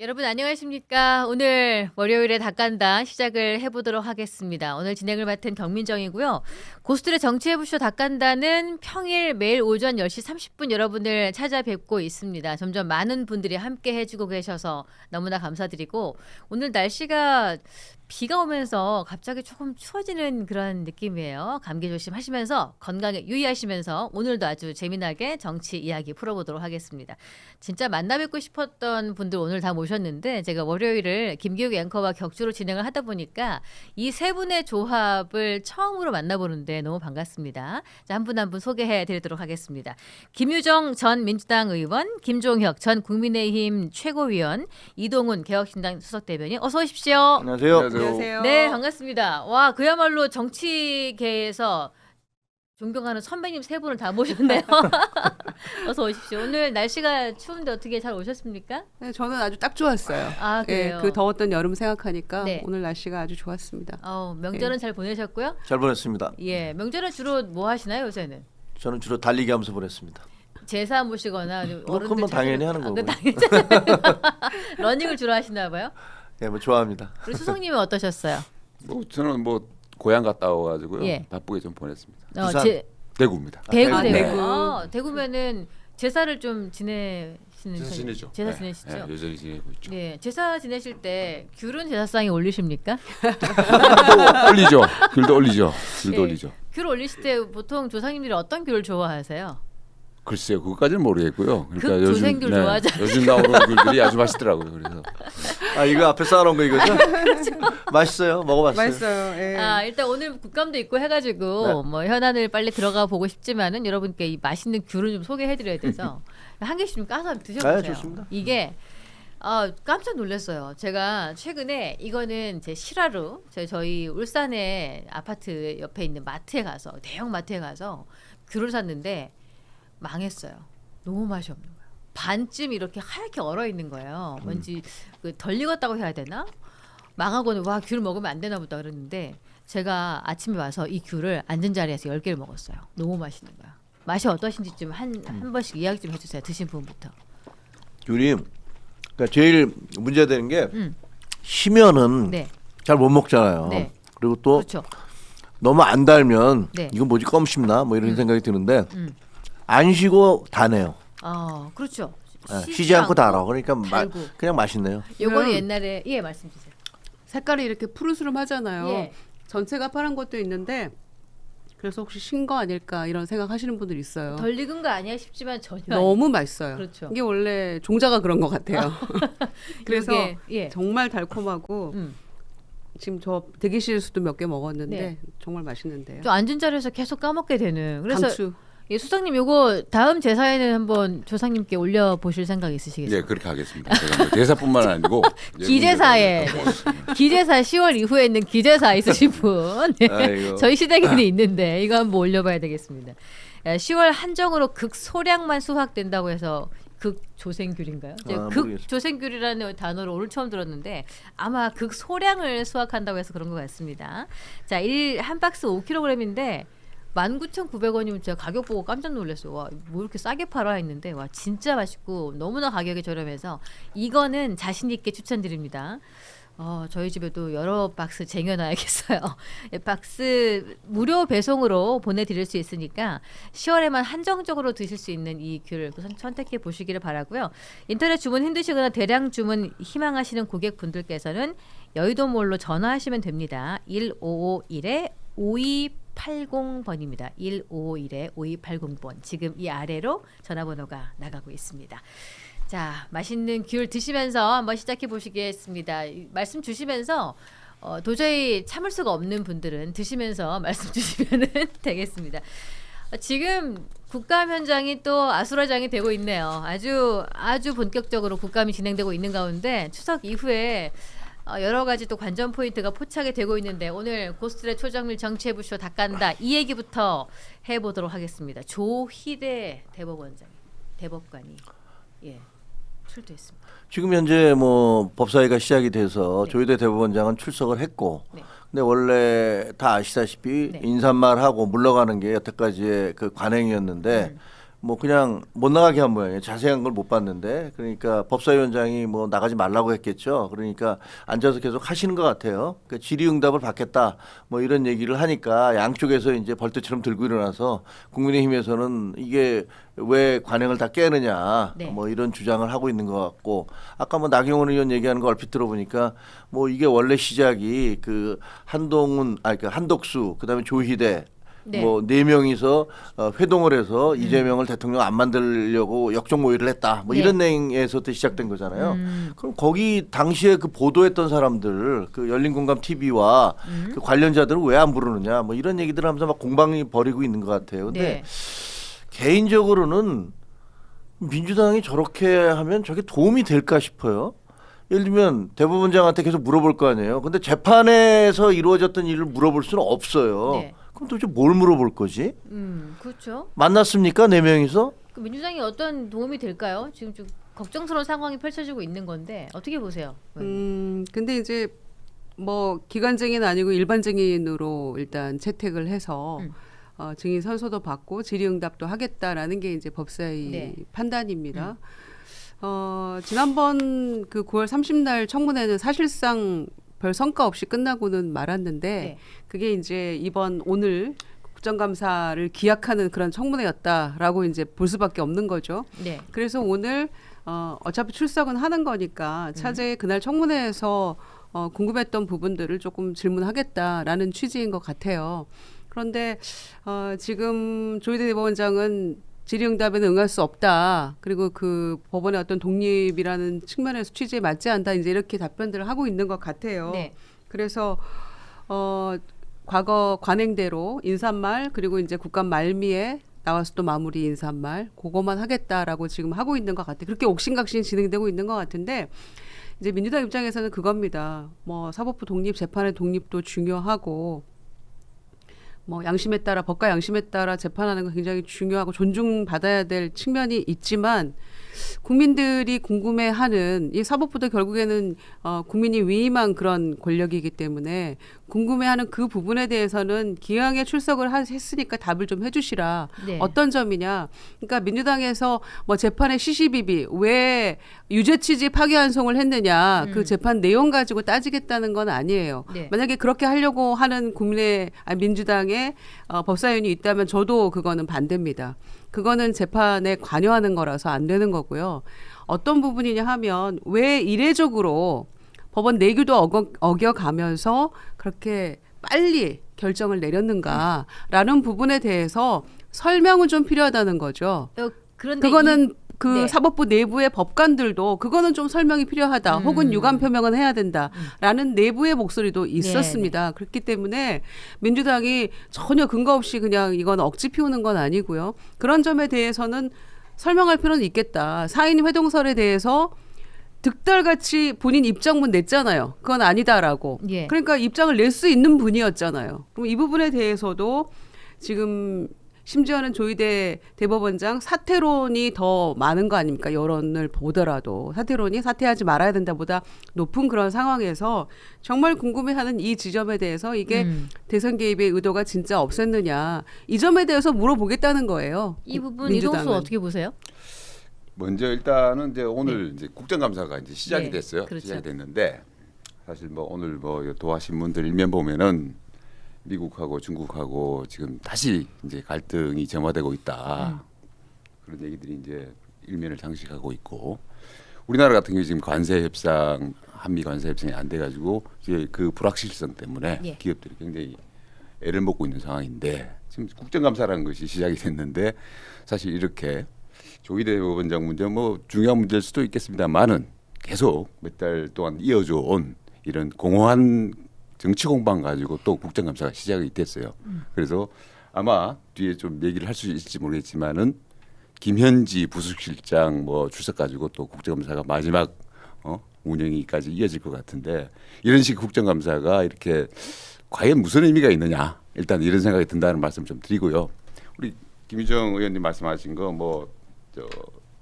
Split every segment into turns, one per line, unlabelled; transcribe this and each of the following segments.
여러분 안녕하십니까? 오늘 월요일에 닭간다 시작을 해보도록 하겠습니다. 오늘 진행을 맡은 경민정이고요. 고수들의 정치해부쇼 닭간다는 평일 매일 오전 10시 30분 여러분을 찾아뵙고 있습니다. 점점 많은 분들이 함께 해주고 계셔서 너무나 감사드리고 오늘 날씨가 비가 오면서 갑자기 조금 추워지는 그런 느낌이에요. 감기 조심하시면서 건강에 유의하시면서 오늘도 아주 재미나게 정치 이야기 풀어보도록 하겠습니다. 진짜 만나 뵙고 싶었던 분들 오늘 다 모셨는데 제가 월요일을 김기욱 앵커와 격주로 진행을 하다 보니까 이 세 분의 조합을 처음으로 만나보는데 너무 반갑습니다. 자, 한 분 한 분 소개해 드리도록 하겠습니다. 김유정 전 민주당 의원, 김종혁 전 국민의힘 최고위원, 이동훈 개혁신당 수석대변인 어서 오십시오.
안녕하세요.
네, 반갑습니다. 와, 그야말로 정치계에서 존경하는 선배님 세 분을 다 모셨네요. 어서 오십시오. 오늘 날씨가 추운데 어떻게 잘 오셨습니까?
네, 저는 아주 딱 좋았어요.
아, 그래요?
그 더웠던 여름 생각하니까
네.
오늘 날씨가 아주 좋았습니다.
명절은 잘 보내셨고요?
잘 보냈습니다.
예, 명절은 주로 뭐 하시나요, 요새는?
저는 주로 달리기 하면서 보냈습니다.
제사 모시거나
그건 뭐 당연히 하는 거고.
당연히 러닝을 주로 하시나 봐요?
예, 뭐 좋아합니다.
우리 수석님은 어떠셨어요?
뭐 저는 뭐 고향 갔다 와가지고요.
예.
바쁘게 좀 보냈습니다.
부산?
대구입니다.
대구.
대구.
대구면은 제사를 좀 지내시는
제사
편이-
지내죠.
제사
네,
지내시죠?
네, 여전히 지내고 있죠.
네, 제사 지내실 때 귤은 제사상에 올리십니까?
올리죠. 귤도 올리죠. 귤도
예.
올리죠.
귤 올리실 때 보통 조상님들이 어떤 귤을 좋아하세요?
글쎄요, 그것까지는 모르겠고요. 그러니까
조생귤 좋아하잖아요.
요즘 나오는 귤들이 아주 맛있더라고요. 그래서
아, 이거 앞에 쌓아놓은 거 이거죠? 맛있어요. 먹어봤어요.
맛있어요. 예.
일단 오늘 국감도 있고 해가지고
네.
뭐 현안을 빨리 들어가 보고 싶지만은 여러분께 이 맛있는 귤을 좀 소개해드려야 돼서 한 개씩 좀 까서 드셔보세요.
네, 좋습니다.
이게 깜짝 놀랐어요. 제가 최근에 이거는 제 실화로 저희 울산의 아파트 옆에 있는 마트에 가서 대형 마트에 가서 귤을 샀는데 망했어요. 너무 맛이 없는 거예요. 반쯤 이렇게 하얗게 얼어 있는 거예요. 왠지 덜 익었다고 해야 되나? 망하고는 와, 귤 먹으면 안 되나 보다 그랬는데 제가 아침에 와서 이 귤을 앉은 자리에서 10개를 먹었어요. 너무 맛있는 거야. 맛이 어떠신지 좀 한 번씩 이야기 좀 해주세요. 드신 분부터.
귤이 그러니까 제일 문제되는 게
음.
시면은
네.
잘 못 먹잖아요.
네.
그리고 또
그렇죠.
너무 안 달면
네.
이건 뭐지 껌 씹나 뭐 이런 생각이 드는데
음.
안 쉬고 다네요.
그렇죠.
쉬지 않고 달아. 그러니까
달고.
그냥 맛있네요.
요거는
음.
옛날에 말씀 주세요.
색깔이 이렇게 푸르스름하잖아요.
예.
전체가 파란 것도 있는데 그래서 혹시 신 거 아닐까 이런 생각하시는 분들 있어요.
덜 익은 거 아니야 싶지만 전혀
너무 맛있어요.
그렇죠.
이게 원래 종자가 그런 것 같아요. 그래서
요게, 예.
정말 달콤하고
음.
지금 저 대기실에서도 몇 개 먹었는데
네.
정말 맛있는데요.
좀 앉은 자리에서 계속 까먹게 되는. 그래서
강추.
예, 수석님 요거 다음 제사에는 한번 조상님께 올려 보실 생각 있으시겠어요?
예, 그렇게 하겠습니다. 제가 뭐 대사뿐만 아니고
기제사에 기제사 10월 이후에 있는 기제사 있으신 분
아이고.
저희 시댁에는 있는데 이거 한번 올려봐야 되겠습니다. 10월 한정으로 극소량만 수확된다고 해서 극조생귤인가요? 제가
모르겠어요.
극조생귤이라는 단어를 오늘 처음 들었는데 아마 극소량을 수확한다고 해서 그런 것 같습니다. 자, 한 박스 5kg인데 19,900원이면 제가 가격 보고 깜짝 놀랐어요. 와, 뭐 이렇게 싸게 팔아 했는데 와, 진짜 맛있고 너무나 가격이 저렴해서 이거는 자신 있게 추천드립니다. 저희 집에도 여러 박스 쟁여놔야겠어요. 박스 무료 배송으로 보내드릴 수 있으니까 10월에만 한정적으로 드실 수 있는 이 귤 선택해 보시기를 바라고요. 인터넷 주문 힘드시거나 대량 주문 희망하시는 고객분들께서는 여의도몰로 전화하시면 됩니다. 1551-5280번입니다. 1551-5280번. 지금 이 아래로 전화번호가 나가고 있습니다. 자, 맛있는 귤 드시면서 한번 시작해 보시겠습니다. 말씀 주시면서 도저히 참을 수가 없는 분들은 드시면서 말씀 주시면 되겠습니다. 지금 국감 현장이 또 아수라장이 되고 있네요. 아주 본격적으로 국감이 진행되고 있는 가운데 추석 이후에 여러 가지 또 관전 포인트가 포착이 되고 있는데 오늘 고스트의 초정밀 정치해부쇼 닭간다 이 얘기부터 해보도록 하겠습니다. 조희대 대법관이 출두했습니다.
지금 현재 뭐 법사위가 시작이 돼서
네.
조희대 대법원장은 출석을 했고
네.
근데 원래 다 아시다시피
네.
인사말하고 물러가는 게 여태까지의 그 관행이었는데 뭐 그냥 못 나가게 한 모양이에요. 자세한 걸 못 봤는데 그러니까 법사위원장이 뭐 나가지 말라고 했겠죠. 그러니까 앉아서 계속 하시는 것 같아요. 그러니까 질의응답을 받겠다 뭐 이런 얘기를 하니까 양쪽에서 이제 벌떼처럼 들고 일어나서 국민의힘에서는 이게 왜 관행을 다 깨느냐
네.
뭐 이런 주장을 하고 있는 것 같고 아까 뭐 나경원 의원 얘기하는 거 얼핏 들어보니까 뭐 이게 원래 시작이 그 그 한덕수 그다음에 조희대
네.
뭐 네 명이서 회동을 해서 이재명을 대통령 안 만들려고 역적 모의를 했다. 뭐
네.
이런 내용에서부터 시작된 거잖아요. 그럼 거기 당시에 그 보도했던 사람들, 그 열린공감 TV와 그 관련자들을 왜 안 부르느냐, 뭐 이런 얘기들 하면서 막 공방이 벌이고 있는 것 같아요. 근데
네.
개인적으로는 민주당이 저렇게 하면 저게 도움이 될까 싶어요. 예를 들면 대법원장한테 계속 물어볼 거 아니에요. 근데 재판에서 이루어졌던 일을 물어볼 수는 없어요.
네.
그럼 도대체 뭘 물어볼 거지?
그렇죠.
만났습니까? 네 명이서?
그 민주당이 어떤 도움이 될까요? 지금 좀 걱정스러운 상황이 펼쳐지고 있는 건데 어떻게 보세요?
근데 이제 뭐 기관증인 아니고 일반증인으로 일단 채택을 해서 증인 선서도 받고 질의응답도 하겠다라는 게 이제 법사위
네.
판단입니다. 지난번 그 9월 30날 청문회는 사실상 별 성과 없이 끝나고는 말았는데
네.
그게 이제 이번 오늘 국정감사를 기약하는 그런 청문회였다라고 이제 볼 수밖에 없는 거죠.
네.
그래서 오늘 어차피 출석은 하는 거니까 차제에 그날 청문회에서 궁금했던 부분들을 조금 질문하겠다라는 취지인 것 같아요. 그런데 지금 조희대 대법원장은 질의응답에는 응할 수 없다. 그리고 그 법원의 어떤 독립이라는 측면에서 취지에 맞지 않다. 이제 이렇게 답변들을 하고 있는 것 같아요.
네.
그래서 과거 관행대로 인사말 그리고 이제 국감 말미에 나와서 또 마무리 인사말 그거만 하겠다라고 지금 하고 있는 것 같아요. 그렇게 옥신각신 진행되고 있는 것 같은데 이제 민주당 입장에서는 그겁니다. 뭐 사법부 독립, 재판의 독립도 중요하고 뭐 양심에 따라 법과 양심에 따라 재판하는 건 굉장히 중요하고 존중받아야 될 측면이 있지만 국민들이 궁금해하는 이 사법부도 결국에는 국민이 위임한 그런 권력이기 때문에 궁금해하는 그 부분에 대해서는 기왕에 출석을 했으니까 답을 좀 해주시라.
네.
어떤 점이냐? 그러니까 민주당에서 뭐 재판의 시시비비 왜 유죄 취지 파기환송을 했느냐 그 재판 내용 가지고 따지겠다는 건 아니에요.
네.
만약에 그렇게 하려고 하는 민주당의 법사위원이 있다면 저도 그거는 반대입니다. 그거는 재판에 관여하는 거라서 안 되는 거고요. 어떤 부분이냐 하면 왜 이례적으로 법원 내규도 어겨가면서 그렇게 빨리 결정을 내렸는가라는 부분에 대해서 설명은 좀 필요하다는 거죠.
그런데
그거는 그
네.
사법부 내부의 법관들도 그거는 좀 설명이 필요하다. 혹은 유감 표명은 해야 된다라는 내부의 목소리도 있었습니다. 그렇기 때문에 민주당이 전혀 근거 없이 그냥 이건 억지 피우는 건 아니고요. 그런 점에 대해서는 설명할 필요는 있겠다. 4인 회동설에 대해서 득달같이 본인 입장문 냈잖아요. 그건 아니다라고.
예.
그러니까 입장을 낼 수 있는 분이었잖아요. 그럼 이 부분에 대해서도 지금 심지어는 조희대 대법원장 사퇴론이 더 많은 거 아닙니까? 여론을 보더라도 사퇴론이 사퇴하지 말아야 된다 보다 높은 그런 상황에서 정말 궁금해하는 이 지점에 대해서 이게 대선 개입의 의도가 진짜 없었느냐 이 점에 대해서 물어보겠다는 거예요.
이 부분
민주당은.
이동수 어떻게 보세요?
먼저 일단은 이제 오늘 이제 국정감사가 이제 시작이
네,
됐어요.
그렇죠.
시작이 됐는데 사실 뭐 오늘 뭐 도하신문들 일면 보면은 미국하고 중국하고 지금 다시 이제 갈등이 점화되고 있다. 그런 얘기들이 이제 일면을 장식하고 있고 우리나라 같은 경우 지금 관세 협상 한미 관세 협상이 안 돼가지고 이제 그 불확실성 때문에
예.
기업들이 굉장히 애를 먹고 있는 상황인데 지금 국정감사라는 것이 시작이 됐는데 사실 이렇게 조희대 법원장 문제 뭐 중요한 문제일 수도 있겠습니다만은 계속 몇 달 동안 이어져 온 이런 공허한 정치 공방 가지고 또 국정감사가 시작이 됐어요. 그래서 아마 뒤에 좀 얘기를 할 수 있을지 모르겠지만은 김현지 부수실장 뭐 출석 가지고 또 국정감사가 마지막 운영이까지 이어질 것 같은데 이런 식 국정감사가 이렇게 과연 무슨 의미가 있느냐 일단 이런 생각이 든다는 말씀 좀 드리고요. 우리 김유정 의원님 말씀하신 거 뭐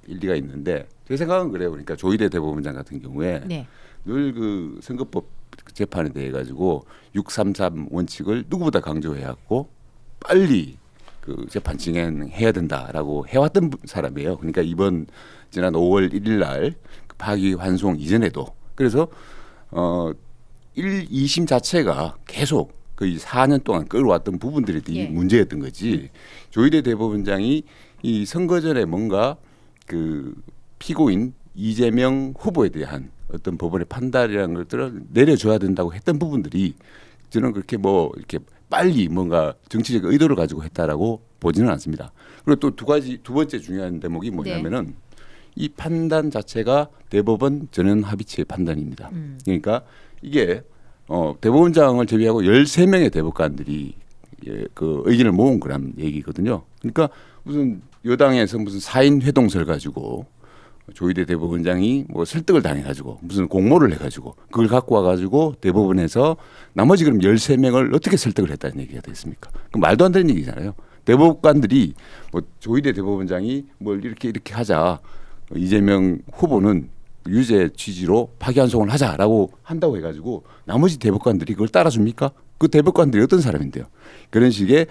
일리가 있는데 제 생각은 그래요. 그러니까 조희대 대법원장 같은 경우에
네.
늘 그 선거법 재판에 대해 가지고 633 원칙을 누구보다 강조해왔고 빨리 그 재판 진행해야 된다라고 해왔던 사람이에요. 그러니까 이번 지난 5월 1일 날 파기환송 이전에도 그래서 2심 자체가 계속 거의 4년 동안 끌어왔던 부분들이
예.
문제였던 거지. 조희대 대법원장이 이 선거 전에 뭔가 그 피고인 이재명 후보에 대한 어떤 법원의 판단이라는 것들을 내려줘야 된다고 했던 부분들이 저는 그렇게 뭐 이렇게 빨리 뭔가 정치적 의도를 가지고 했다라고 보지는 않습니다. 그리고 또 두 번째 중요한 대목이 뭐냐면은 이 판단 자체가 대법원 전원 합의체의 판단입니다. 그러니까 이게 대법원장을 제외하고 13명의 대법관들이 그 의견을 모은 거란 얘기거든요. 그러니까 무슨 여당에서 무슨 4인 회동설 가지고 조희대 대법원장이 뭐 설득을 당해가지고 무슨 공모를 해가지고 그걸 갖고 와가지고 대법원에서 나머지 그럼 13명을 어떻게 설득을 했다는 얘기가 됐습니까? 그 말도 안 되는 얘기잖아요. 대법관들이 뭐 조희대 대법원장이 뭘 이렇게 하자 이재명 후보는 유죄 취지로 파기환송을 하자라고 한다고 해가지고 나머지 대법관들이 그걸 따라줍니까? 그 대법관들이 어떤 사람인데요? 그런 식의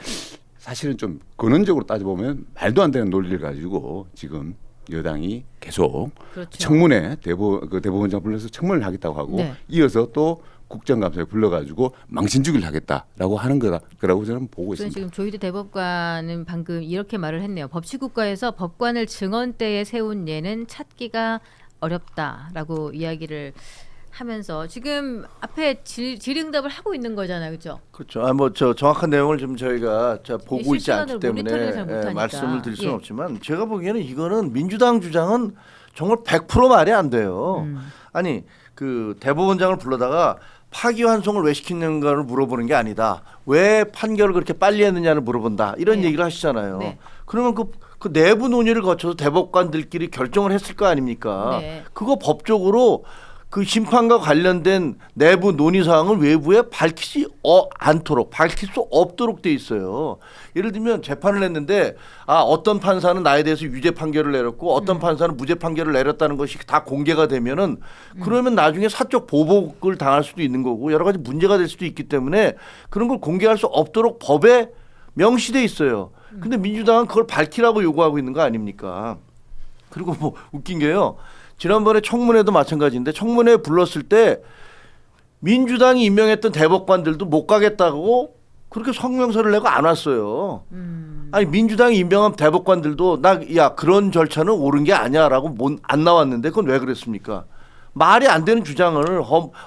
사실은 좀 근원적으로 따져보면 말도 안 되는 논리를 가지고 지금 여당이 계속
그렇죠.
청문회 대법원장 불러서 청문을 하겠다고 하고
네.
이어서 또 국정감사에 불러가지고 망신주기를 하겠다라고 하는 거라고 저는 보고
저는
있습니다.
지금 조희대 대법관은 방금 이렇게 말을 했네요. 법치국가에서 법관을 증언대에 세운 예는 찾기가 어렵다라고 이야기를 하면서 지금 앞에 질의응답을 하고 있는 거잖아요, 그렇죠?
그렇죠. 뭐 저 정확한 내용을 좀 저희가 보고 있지 않기
실시간으로 모니터링을 잘
때문에
못하니까.
말씀을 드릴 수는
예.
없지만 제가 보기에는 이거는 민주당 주장은 정말 100% 말이 안 돼요. 아니 그 대법원장을 불러다가 파기환송을 왜 시키는가를 물어보는 게 아니다. 왜 판결을 그렇게 빨리 했느냐를 물어본다. 이런
네.
얘기를 하시잖아요.
네.
그러면 그 내부 논의를 거쳐서 대법관들끼리 결정을 했을 거 아닙니까?
네.
그거 법적으로 그 심판과 관련된 내부 논의 사항을 외부에 밝히지 않도록 밝힐 수 없도록 돼 있어요. 예를 들면 재판을 했는데 어떤 판사는 나에 대해서 유죄 판결을 내렸고 어떤 판사는 무죄 판결을 내렸다는 것이 다 공개가 되면은 그러면 나중에 사적 보복을 당할 수도 있는 거고 여러 가지 문제가 될 수도 있기 때문에 그런 걸 공개할 수 없도록 법에 명시돼 있어요. 근데 민주당은 그걸 밝히라고 요구하고 있는 거 아닙니까? 그리고 뭐 웃긴 게요. 지난번에 청문회도 마찬가지인데 청문회에 불렀을 때 민주당이 임명했던 대법관들도 못 가겠다고 그렇게 성명서를 내고 안 왔어요. 아니 민주당이 임명한 대법관들도 야 그런 절차는 옳은 게 아니야라고 안 나왔는데 그건 왜 그랬습니까? 말이 안 되는 주장을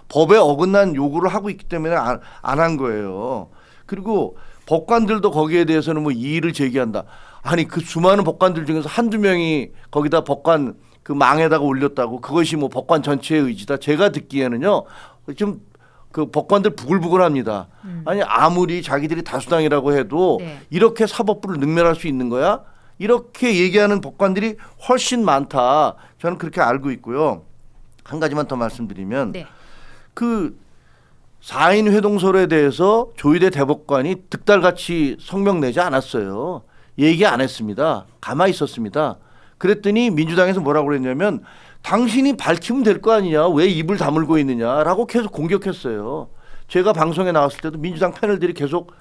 법에 어긋난 요구를 하고 있기 때문에 안 한 거예요. 그리고 법관들도 거기에 대해서는 뭐 이의를 제기한다. 아니 그 수많은 법관들 중에서 한두 명이 거기다 법관 그 망에다가 올렸다고 그것이 뭐 법관 전체의 의지다. 제가 듣기에는요. 좀 그 법관들 부글부글합니다. 아니 아무리 자기들이 다수당이라고 해도
네.
이렇게 사법부를 능멸할 수 있는 거야? 이렇게 얘기하는 법관들이 훨씬 많다. 저는 그렇게 알고 있고요. 한 가지만 더 말씀드리면
네.
그 4인 회동설에 대해서 조희대 대법관이 득달같이 성명 내지 않았어요. 얘기 안 했습니다. 가만히 있었습니다. 그랬더니 민주당에서 뭐라고 그랬냐면 당신이 밝히면 될 거 아니냐. 왜 입을 다물고 있느냐라고 계속 공격했어요. 제가 방송에 나왔을 때도 민주당 패널들이 계속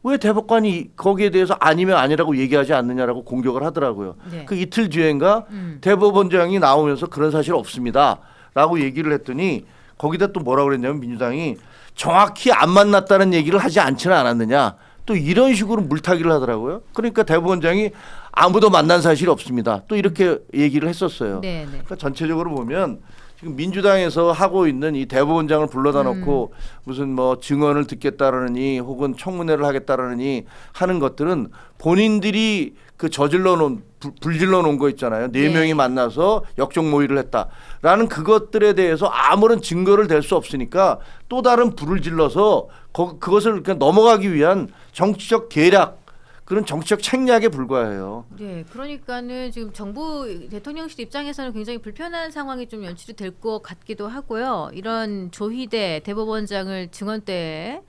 왜 대법관이 거기에 대해서 아니면 아니라고 얘기하지 않느냐라고 공격을 하더라고요.
네.
그 이틀 뒤엔가 대법원장이 나오면서 그런 사실 없습니다. 라고 얘기를 했더니 거기다 또 뭐라고 그랬냐면 민주당이 정확히 안 만났다는 얘기를 하지 않지는 않았느냐. 또 이런 식으로 물타기를 하더라고요. 그러니까 대법원장이 아무도 만난 사실이 없습니다. 또 이렇게 얘기를 했었어요.
네, 네.
그러니까 전체적으로 보면 지금 민주당에서 하고 있는 이 대법원장을 불러다 놓고 무슨 뭐 증언을 듣겠다라느니 혹은 청문회를 하겠다라느니 하는 것들은 본인들이 그 저질러 놓은 불질러 놓은 거 있잖아요. 네
네.
명이 만나서 역적 모의를 했다라는 그것들에 대해서 아무런 증거를 댈 수 없으니까 또 다른 불을 질러서 그것을 그냥 넘어가기 위한 정치적 계략 그런 정치적 책략에 불과해요.
네, 그러니까는 지금 정부 대통령실 입장에서는 굉장히 불편한 상황이 좀 연출이 될 것 같기도 하고요. 이런 조희대 대법원장을 증언대에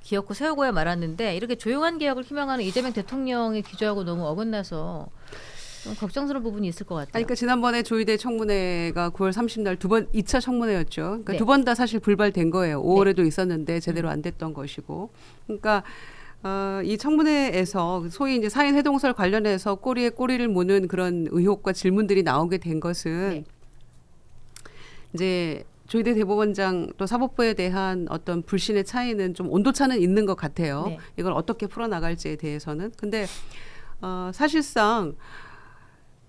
기어코 세우고야 말았는데 이렇게 조용한 개혁을 희망하는 이재명 대통령의 기조하고 너무 어긋나서 좀 걱정스러운 부분이 있을 것 같아요.
아니, 그러니까 지난번에 조희대 청문회가 9월 30날 2차 청문회였죠. 그러니까
네.
두 번 다 사실 불발된 거예요. 5월에도 있었는데 제대로 안 됐던 것이고. 그러니까 이 청문회에서 소위 이제 사인 해동설 관련해서 꼬리에 꼬리를 무는 그런 의혹과 질문들이 나오게 된 것은
네.
이제 조희대 대법원장 또 사법부에 대한 어떤 불신의 차이는 좀 온도차는 있는 것 같아요.
네.
이걸 어떻게 풀어나갈지에 대해서는. 근데 사실상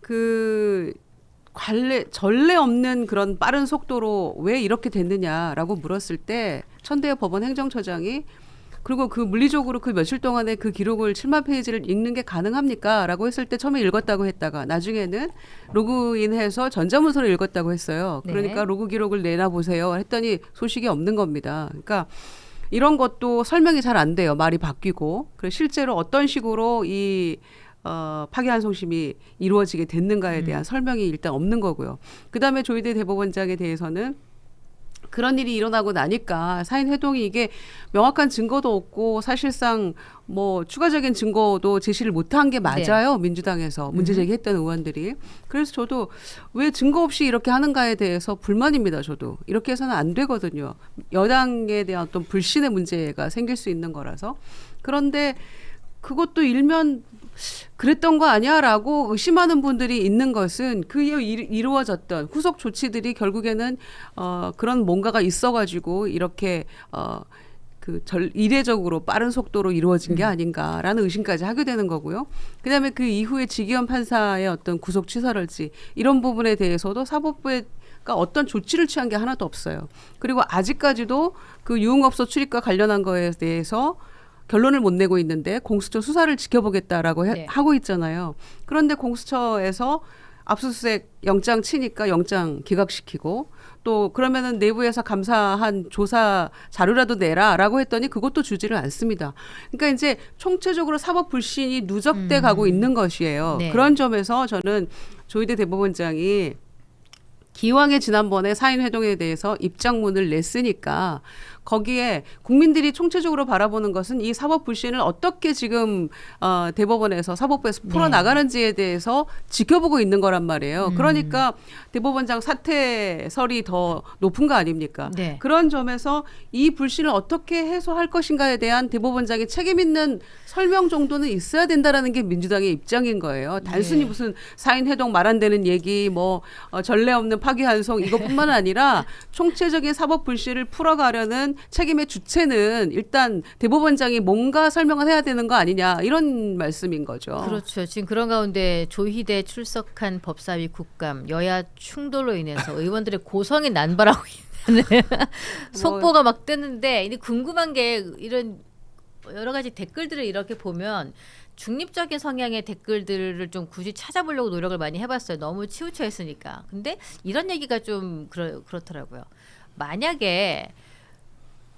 그 전례 없는 그런 빠른 속도로 왜 이렇게 됐느냐라고 물었을 때 천대엽 법원 행정처장이 그리고 그 물리적으로 그 며칠 동안에 그 기록을 7만 페이지를 읽는 게 가능합니까? 라고 했을 때 처음에 읽었다고 했다가 나중에는 로그인해서 전자문서를 읽었다고 했어요.
네.
그러니까 로그 기록을 내놔보세요. 했더니 소식이 없는 겁니다. 그러니까 이런 것도 설명이 잘 안 돼요. 말이 바뀌고. 그래서 실제로 어떤 식으로 이 파기환송심이 이루어지게 됐는가에 대한 설명이 일단 없는 거고요. 그다음에 조희대 대법원장에 대해서는 그런 일이 일어나고 나니까 사인 회동이 이게 명확한 증거도 없고 사실상 뭐 추가적인 증거도 제시를 못한 게 맞아요. 민주당에서 문제 제기했던 의원들이. 그래서 저도 왜 증거 없이 이렇게 하는가에 대해서 불만입니다. 저도 이렇게 해서는 안 되거든요. 여당에 대한 어떤 불신의 문제가 생길 수 있는 거라서. 그런데 그것도 일면 그랬던 거 아니야라고 의심하는 분들이 있는 것은 그 이후 이루어졌던 후속 조치들이 결국에는 그런 뭔가가 있어가지고 이렇게 이례적으로 빠른 속도로 이루어진 게 아닌가라는 의심까지 하게 되는 거고요. 그다음에 그 이후에 지기현 판사의 어떤 구속 취소랄지 이런 부분에 대해서도 사법부가 어떤 조치를 취한 게 하나도 없어요. 그리고 아직까지도 그 유흥업소 출입과 관련한 거에 대해서 결론을 못 내고 있는데 공수처 수사를 지켜보겠다라고
네.
하고 있잖아요. 그런데 공수처에서 압수수색 영장 치니까 영장 기각시키고 또 그러면은 내부에서 감사한 조사 자료라도 내라라고 했더니 그것도 주지를 않습니다. 그러니까 이제 총체적으로 사법 불신이 누적돼 가고 있는 것이에요.
네.
그런 점에서 저는 조희대 대법원장이 기왕에 지난번에 사인 회동에 대해서 입장문을 냈으니까 거기에 국민들이 총체적으로 바라보는 것은 이 사법 불신을 어떻게 지금 대법원에서 사법부에서 풀어나가는지에 대해서 지켜보고 있는 거란 말이에요. 그러니까 대법원장 사퇴설이 더 높은 거 아닙니까?
네.
그런 점에서 이 불신을 어떻게 해소할 것인가에 대한 대법원장의 책임 있는 설명 정도는 있어야 된다라는 게 민주당의 입장인 거예요. 단순히
네.
무슨 사인 회동 말 안 되는 얘기 뭐 전례 없는 파기환송 이것뿐만 아니라 총체적인 사법 불신을 풀어가려는 책임의 주체는 일단 대법원장이 뭔가 설명을 해야 되는 거 아니냐 이런 말씀인 거죠.
그렇죠. 지금 그런 가운데 조희대 출석한 법사위 국감 여야 충돌로 인해서 의원들의 고성이 난발하고 있는 속보가 막 뜨는데 근데 궁금한 게 이런 여러 가지 댓글들을 이렇게 보면 중립적인 성향의 댓글들을 좀 굳이 찾아보려고 노력을 많이 해봤어요. 너무 치우쳐 있으니까. 근데 이런 얘기가 좀 그렇더라고요. 만약에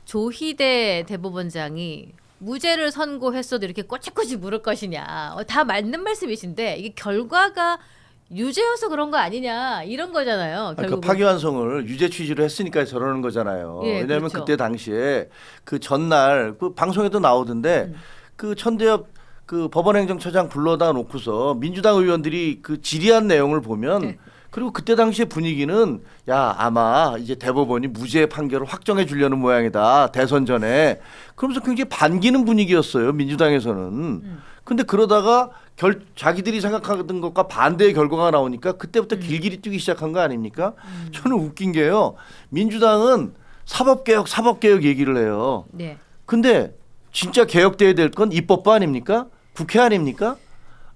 조희대 대법원장이 무죄를 선고했어도 이렇게 꼬치꼬치 물을 것이냐. 다 맞는 말씀이신데 이게 결과가 유죄여서 그런 거 아니냐 이런 거잖아요.
그
결국은.
파기환송을 유죄 취지로 했으니까 저러는 거잖아요.
예,
왜냐하면
그렇죠.
그때 당시에 그 전날 그 방송에도 나오던데 그 천대엽 그 법원행정처장 불러다 놓고서 민주당 의원들이 그 질의한 내용을 보면
네.
그리고 그때 당시의 분위기는 야 아마 이제 대법원이 무죄 판결을 확정해 주려는 모양이다 대선 전에 그러면서 굉장히 반기는 분위기였어요 민주당에서는. 근데 그러다가 자기들이 생각하던 것과 반대의 결과가 나오니까 그때부터 길길이 뛰기 시작한 거 아닙니까? 저는 웃긴 게요. 민주당은 사법개혁 얘기를 해요.
네.
근데 진짜 개혁돼야 될 건 입법부 아닙니까? 국회 아닙니까?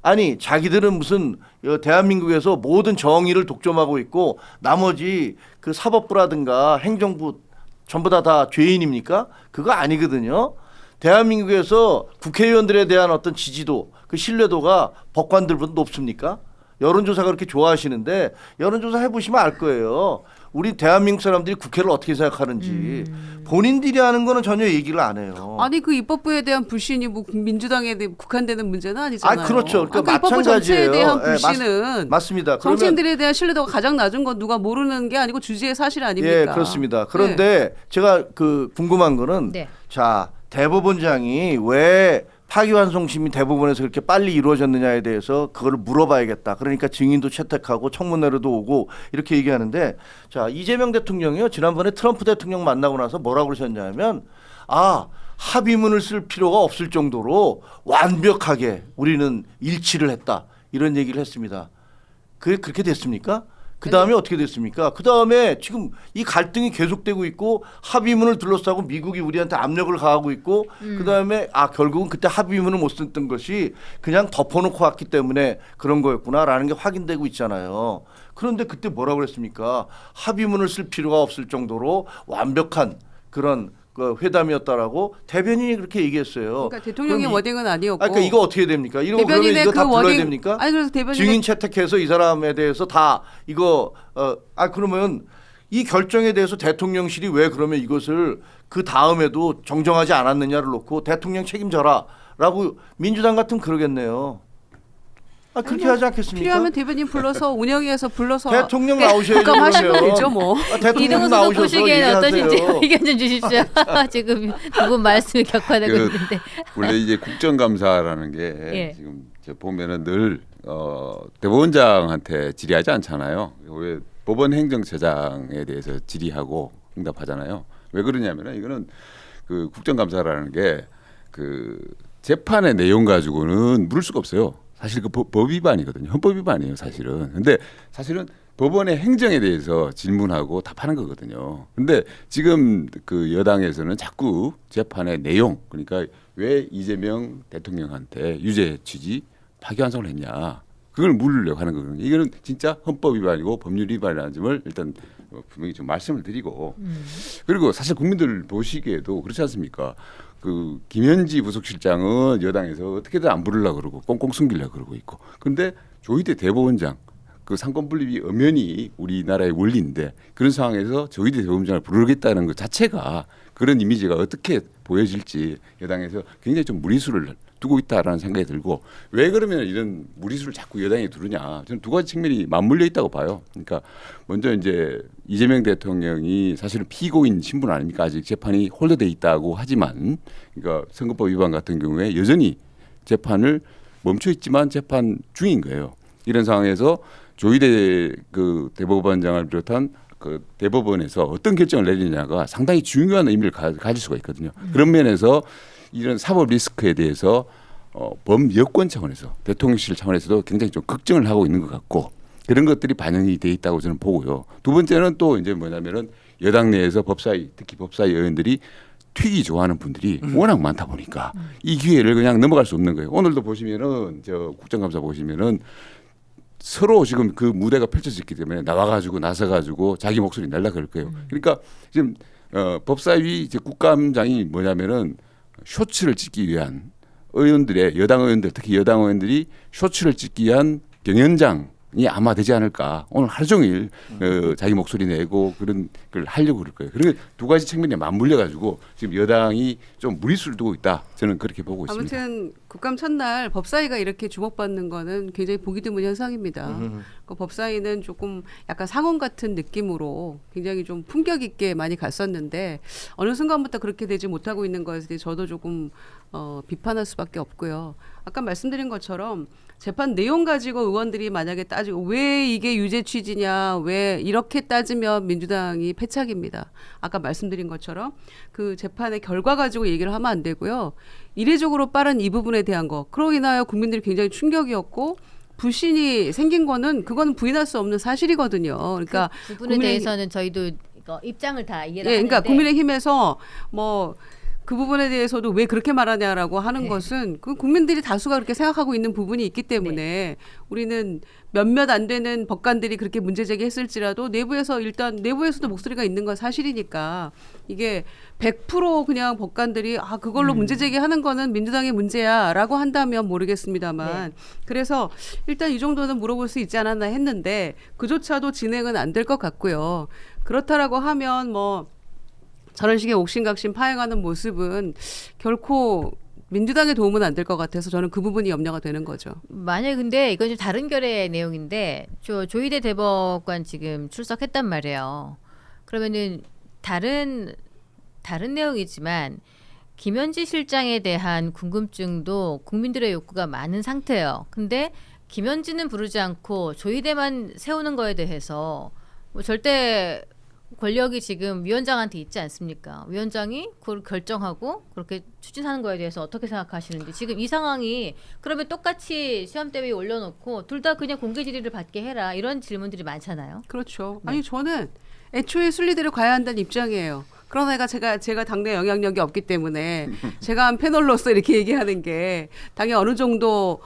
아니 자기들은 무슨 대한민국에서 모든 정의를 독점하고 있고 나머지 그 사법부라든가 행정부 전부 다 죄인입니까? 그거 아니거든요. 대한민국에서 국회의원들에 대한 어떤 지지도 그 신뢰도가 법관들보다 높습니까? 여론조사가 그렇게 좋아하시는데 여론조사 해보시면 알 거예요. 우리 대한민국 사람들이 국회를 어떻게 생각하는지 본인들이 하는 거는 전혀 얘기를 안 해요.
아니 그 입법부에 대한 불신이 뭐 민주당에 국한되는 문제는 아니잖아요.
아 그렇죠. 그러니까
입법부 전체에
마찬가지예요.
대한
예,
불신은
맞습니다. 그러면
정치인들에 대한 신뢰도가 가장 낮은 건 누가 모르는 게 아니고 주지의 사실 아닙니까?
예, 그렇습니다. 그런데 제가 그 궁금한 거는
네.
자 대법원장이 왜 파기환송심이 대법원에서 그렇게 빨리 이루어졌느냐에 대해서 그걸 물어봐야겠다. 그러니까 증인도 채택하고 청문회로도 오고 이렇게 얘기하는데 자 이재명 대통령이요 지난번에 트럼프 대통령 만나고 나서 뭐라고 그러셨냐면 합의문을 쓸 필요가 없을 정도로 완벽하게 우리는 일치를 했다. 이런 얘기를 했습니다. 그렇게 됐습니까? 그 다음에 어떻게 됐습니까? 그 다음에 지금 이 갈등이 계속되고 있고 합의문을 둘러싸고 미국이 우리한테 압력을 가하고 있고 그 다음에 결국은 그때 합의문을 못 썼던 것이 그냥 덮어놓고 왔기 때문에 그런 거였구나라는 게 확인되고 있잖아요. 그런데 그때 뭐라고 그랬습니까? 합의문을 쓸 필요가 없을 정도로 완벽한 그런 그 회담이었다라고 대변인이 그렇게 얘기했어요.
그러니까 대통령의
그럼
워딩은 아니었고.
그러니까 이거 어떻게 됩니까? 이거 그러면
대변인의
이거 다
그
불러야
워딩-
됩니까?
아니 그래서 대변인의
증인 채택해서 이 사람에 대해서 다 이거 그러면 이 결정에 대해서 대통령실이 왜 그러면 이것을 그 다음에도 정정하지 않았느냐를 놓고 대통령 책임져라라고 민주당 같은 그러겠네요. 그렇게 하지 않겠습니까?
필요하면 대변인 불러서 운영위에서 불러서
대통령 나오셔야죠.
국감하시면
그러면.
되죠 뭐.
대통령
이동수 도
나오셔서
보시기에는 어떠신지
얘기하세요.
의견 좀 주십시오. 지금 두 분 말씀이 격화되고
그
있는데.
원래 이제 국정감사라는 게
예.
지금 보면은 늘 대법원장한테 질의하지 않잖아요. 왜 법원 행정처장에 대해서 질의하고 응답하잖아요. 왜 그러냐면은 이거는 그 국정감사라는 게 그 재판의 내용 가지고는 물을 수가 없어요. 사실 그 법 위반이거든요. 헌법 위반이에요, 사실은. 근데 사실은 법원의 행정에 대해서 질문하고 답하는 거거든요. 근데 지금 그 여당에서는 자꾸 재판의 내용, 그러니까 왜 이재명 대통령한테 유죄 취지 파기환송을 했냐, 그걸 물으려고 하는 거거든요. 이거는 진짜 헌법 위반이고 법률 위반이라는 점을 일단 분명히 좀 말씀을 드리고, 그리고 사실 국민들 보시기에도 그렇지 않습니까? 그 김현지 부속실장은 여당에서 어떻게든 안 부르려고 그러고 꽁꽁 숨기려고 그러고 있고, 근데 조희대 대법원장 그 상권 분립이 엄연히 우리나라의 원리인데 그런 상황에서 조희대 대법원장을 부르겠다는 것 자체가 그런 이미지가 어떻게 보여질지 여당에서 굉장히 좀 무리수를 두고 있다라는 생각이 들고, 왜 그러면 이런 무리수를 자꾸 여당이 두느냐, 저는 두 가지 측면이 맞물려 있다고 봐요. 그러니까 먼저 이제 이재명 대통령이 사실은 피고인 신분 아닙니까? 아직 재판이 홀더돼 있다고 하지만, 그러니까 선거법 위반 같은 경우에 여전히 재판을 멈춰 있지만 재판 중인 거예요. 이런 상황에서 조희대 그 대법원장을 비롯한 그 대법원에서 어떤 결정을 내리느냐가 상당히 중요한 의미를 가질 수가 있거든요. 그런 면에서 이런 사법 리스크에 대해서 범여권 차원에서 대통령실 차원에서도 굉장히 좀 걱정을 하고 있는 것 같고, 그런 것들이 반영이 돼 있다고 저는 보고요. 두 번째는 또 이제 뭐냐면은 여당 내에서 법사위, 특히 법사위 의원들이 튀기 좋아하는 분들이 워낙 많다 보니까 이 기회를 그냥 넘어갈 수 없는 거예요. 오늘도 보시면은 저 국정감사 보시면은 서로 지금 그 무대가 펼쳐졌기 때문에 나와가지고 나서가지고 자기 목소리 낼라 그럴 거예요. 그러니까 지금 법사위 이제 국감장이 뭐냐면은 쇼츠를 찍기 위한 의원들의, 여당 의원들, 특히 여당 의원들이 쇼츠를 찍기 위한 경연장이 아마 되지 않을까. 오늘 하루 종일 자기 목소리 내고 그런 걸 하려고 그럴 거예요. 그리고 두 가지 측면에 맞물려 가지고 지금 여당이 좀 무리수를 두고 있다. 저는 그렇게 보고 있습니다.
아무튼 국감 첫날 법사위가 이렇게 주목받는 거는 굉장히 보기 드문 현상입니다. 그 법사위는 조금 약간 상원 같은 느낌으로 굉장히 좀 품격 있게 많이 갔었는데 어느 순간부터 그렇게 되지 못하고 있는 것에 대해 저도 조금 비판할 수밖에 없고요. 아까 말씀드린 것처럼 재판 내용 가지고 의원들이 만약에 따지고 왜 이게 유죄 취지냐, 왜 이렇게 따지면 민주당이 패착입니다. 아까 말씀드린 것처럼 그 재판의 결과 가지고 얘기를 하면 안 되고요. 이례적으로 빠른 이 부분에 대한 거, 그로 인하여 국민들이 굉장히 충격이었고 불신이 생긴 거는 그건 부인할 수 없는 사실이거든요. 그러니까
그 부분에 대해서는 저희도 이거 입장을 다 이해를
예,
하는데.
그러니까 국민의힘에서 뭐 그 부분에 대해서도 왜 그렇게 말하냐라고 하는
네.
것은 그 국민들이 다수가 그렇게 생각하고 있는 부분이 있기 때문에 우리는 몇몇 안 되는 법관들이 그렇게 문제 제기했을지라도 내부에서도 목소리가 있는 건 사실이니까 이게 100% 그냥 법관들이 그걸로 문제 제기하는 거는 민주당의 문제야라고 한다면 모르겠습니다만 그래서 일단 이 정도는 물어볼 수 있지 않았나 했는데 그조차도 진행은 안 될 것 같고요. 그렇다라고 하면 뭐 저런 식의 옥신각신 파행하는 모습은 결코 민주당에 도움은 안 될 것 같아서 저는 그 부분이 염려가 되는 거죠.
만약에 근데 이건 좀 다른 결의 내용인데 조희대 대법관 지금 출석했단 말이에요. 그러면은 다른 내용이지만 김현지 실장에 대한 궁금증도 국민들의 욕구가 많은 상태예요. 근데 김현지는 부르지 않고 조희대만 세우는 거에 대해서 뭐 절대 권력이 지금 위원장한테 있지 않습니까? 위원장이 그걸 결정하고 그렇게 추진하는 거에 대해서 어떻게 생각하시는지 지금 이 상황이 그러면 똑같이 시험대 위에 올려놓고 둘 다 그냥 공개 질의를 받게 해라 이런 질문들이 많잖아요.
그렇죠.
네.
아니 저는 애초에 순리대로 가야 한다는 입장이에요. 그러나 제가 당내 영향력이 없기 때문에 제가 한 패널로서 이렇게 얘기하는 게 당연히 어느 정도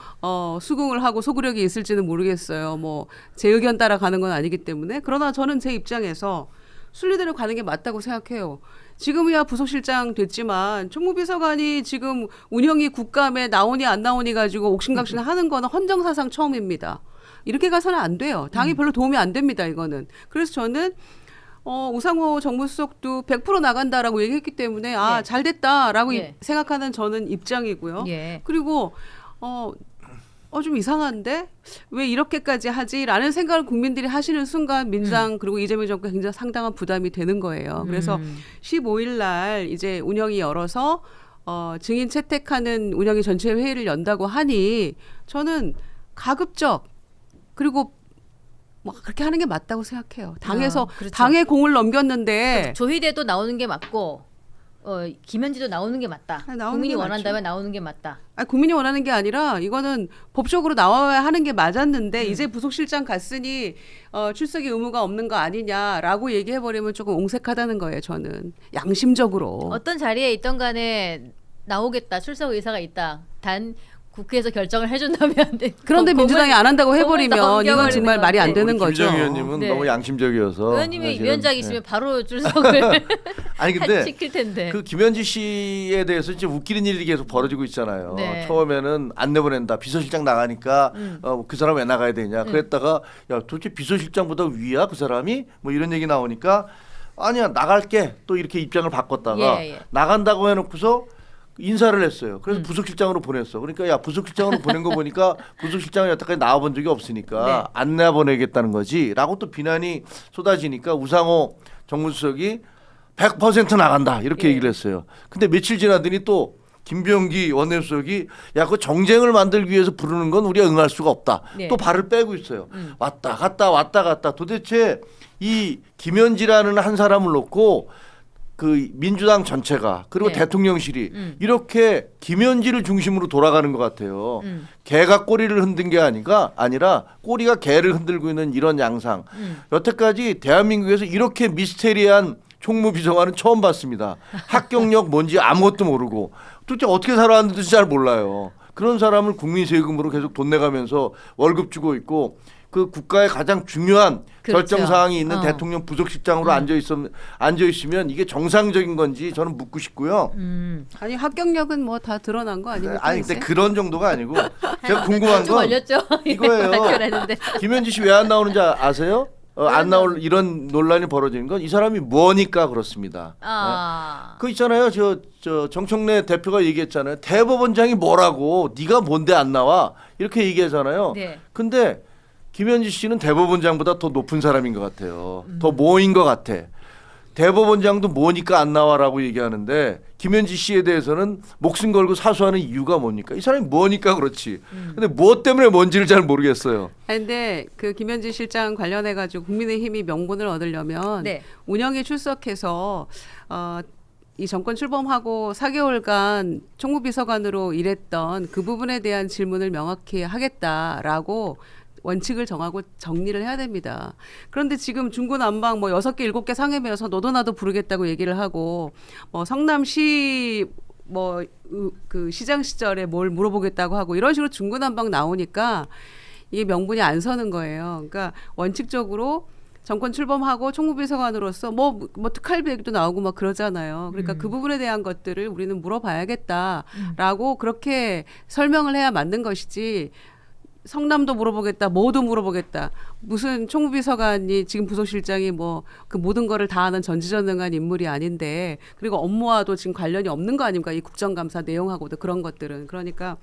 수긍을 하고 소구력이 있을지는 모르겠어요. 뭐 제 의견 따라 가는 건 아니기 때문에 그러나 저는 제 입장에서 순리대로 가는 게 맞다고 생각해요. 지금이야 부속실장 됐지만 총무비서관이 지금 운영이 국감에 나오니 안 나오니 가지고 옥신각신 하는 거는 헌정사상 처음입니다. 이렇게 가서는 안 돼요. 당이 별로 도움이 안 됩니다. 이거는. 그래서 저는 우상호 정무수석도 100% 나간다라고 얘기했기 때문에
예.
잘 됐다라고
예.
생각하는 저는 입장이고요.
예.
그리고 좀 이상한데 왜 이렇게까지 하지라는 생각을 국민들이 하시는 순간 민주당 그리고 이재명 정권 굉장히 상당한 부담이 되는 거예요. 그래서 15일 날 이제 운영이 열어서 증인 채택하는 운영위 전체 회의를 연다고 하니 저는 가급적 그리고 뭐 그렇게 하는 게 맞다고 생각해요. 당에서
그렇죠.
당에 공을 넘겼는데
조희대도 나오는 게 맞고 김현지도 나오는 게 맞다.
나오는
국민이
게
원한다면 나오는 게 맞다.
국민이 원하는 게 아니라 이거는 법적으로 나와야 하는 게 맞았는데 이제 부속실장 갔으니 출석의 의무가 없는 거 아니냐라고 얘기해버리면 조금 옹색하다는 거예요. 저는 양심적으로.
어떤 자리에 있던 간에 나오겠다. 출석 의사가 있다. 단 국회에서 결정을 해준다면
그런데 민주당이 안 한다고 해버리면 이건 정말 말이 안 되는 거죠.
김정희 의원님은
네.
너무 양심적이어서
의원님이
사실은,
위원장이시면 바로 출석을
아니 근데
시킬 텐데.
그 김현지 씨에 대해서 이제 웃기는 일이 계속 벌어지고 있잖아요.
네.
처음에는 안 내보낸다. 비서실장 나가니까 그 사람 왜 나가야 되냐. 그랬다가 야 도대체 비서실장보다 위야 그 사람이? 뭐 이런 얘기 나오니까 아니야 나갈게. 또 이렇게 입장을 바꿨다가
예.
나간다고 해놓고서 인사를 했어요. 그래서 부속실장으로 보냈어. 그러니까 야 부속실장으로 보낸 거 보니까 부속실장이 여태까지 나와본 적이 없으니까
네. 안
내보내겠다는 거지라고 또 비난이 쏟아지니까 우상호 정무수석이 100% 나간다 이렇게
예.
얘기를 했어요. 근데 며칠 지나더니 또 김병기 원내수석이 야 그 정쟁을 만들기 위해서 부르는 건 우리가 응할 수가 없다.
네.
또 발을 빼고 있어요. 왔다 갔다 도대체 이 김현지라는 한 사람을 놓고 그 민주당 전체가 그리고
네.
대통령실이 이렇게 김현지를 중심으로 돌아가는 것 같아요. 개가 꼬리를 흔든 게 아니라 꼬리가 개를 흔들고 있는 이런 양상. 여태까지 대한민국에서 이렇게 미스테리한 총무비서관은 처음 봤습니다. 학경력 뭔지 아무것도 모르고 도대체 어떻게 살아왔는지 잘 몰라요. 그런 사람을 국민 세금으로 계속 돈 내가면서 월급 주고 있고 그 국가의 가장 중요한
그렇죠.
결정 사항이 있는
어.
대통령 부속실장으로 앉아 있으면 이게 정상적인 건지 저는 묻고 싶고요.
아니 합격력은 뭐 다 드러난 거 아닙니까?
아니 근데
이제?
그런 정도가 아니고 제가 궁금한
좀
건
걸렸죠.
이거예요.
발표했는데.
김현지 씨 왜 안 나오는지 아세요? 안 나올 이런 논란이 벌어지는 건 이 사람이 뭐니까 그렇습니다. 그 있잖아요. 저 정청래 대표가 얘기했잖아요. 대법원장이 뭐라고 네가 뭔데 안 나와 이렇게 얘기하잖아요.
네.
근데 김현지 씨는 대법원장보다 더 높은 사람인 것 같아요. 더 모인 것 같아. 대법원장도 뭐니까 안 나와라고 얘기하는데 김현지 씨에 대해서는 목숨 걸고 사수하는 이유가 뭡니까? 이 사람이 뭐니까 그렇지. 근데 무엇 때문에 뭔지를 잘 모르겠어요.
아니, 근데 그 김현지 실장 관련해 가지고 국민의힘이 명분을 얻으려면
네.
운영에 출석해서 이 정권 출범하고 4개월간 총무비서관으로 일했던 그 부분에 대한 질문을 명확히 하겠다라고 원칙을 정하고 정리를 해야 됩니다. 그런데 지금 중구난방 뭐 6개, 7개 상임위에서 너도 나도 부르겠다고 얘기를 하고 뭐 성남시 뭐 그 시장 시절에 뭘 물어보겠다고 하고 이런 식으로 중구난방 나오니까 이게 명분이 안 서는 거예요. 그러니까 원칙적으로 정권 출범하고 총무비서관으로서 뭐 특활비 얘기도 나오고 막 그러잖아요. 그러니까 그 부분에 대한 것들을 우리는 물어봐야겠다라고 그렇게 설명을 해야 맞는 것이지 성남도 물어보겠다, 뭐도 물어보겠다. 무슨 총무비서관이 지금 부속실장이 뭐 그 모든 거를 다 아는 전지전능한 인물이 아닌데 그리고 업무와도 지금 관련이 없는 거 아닙니까? 이 국정감사 내용하고도 그런 것들은. 그러니까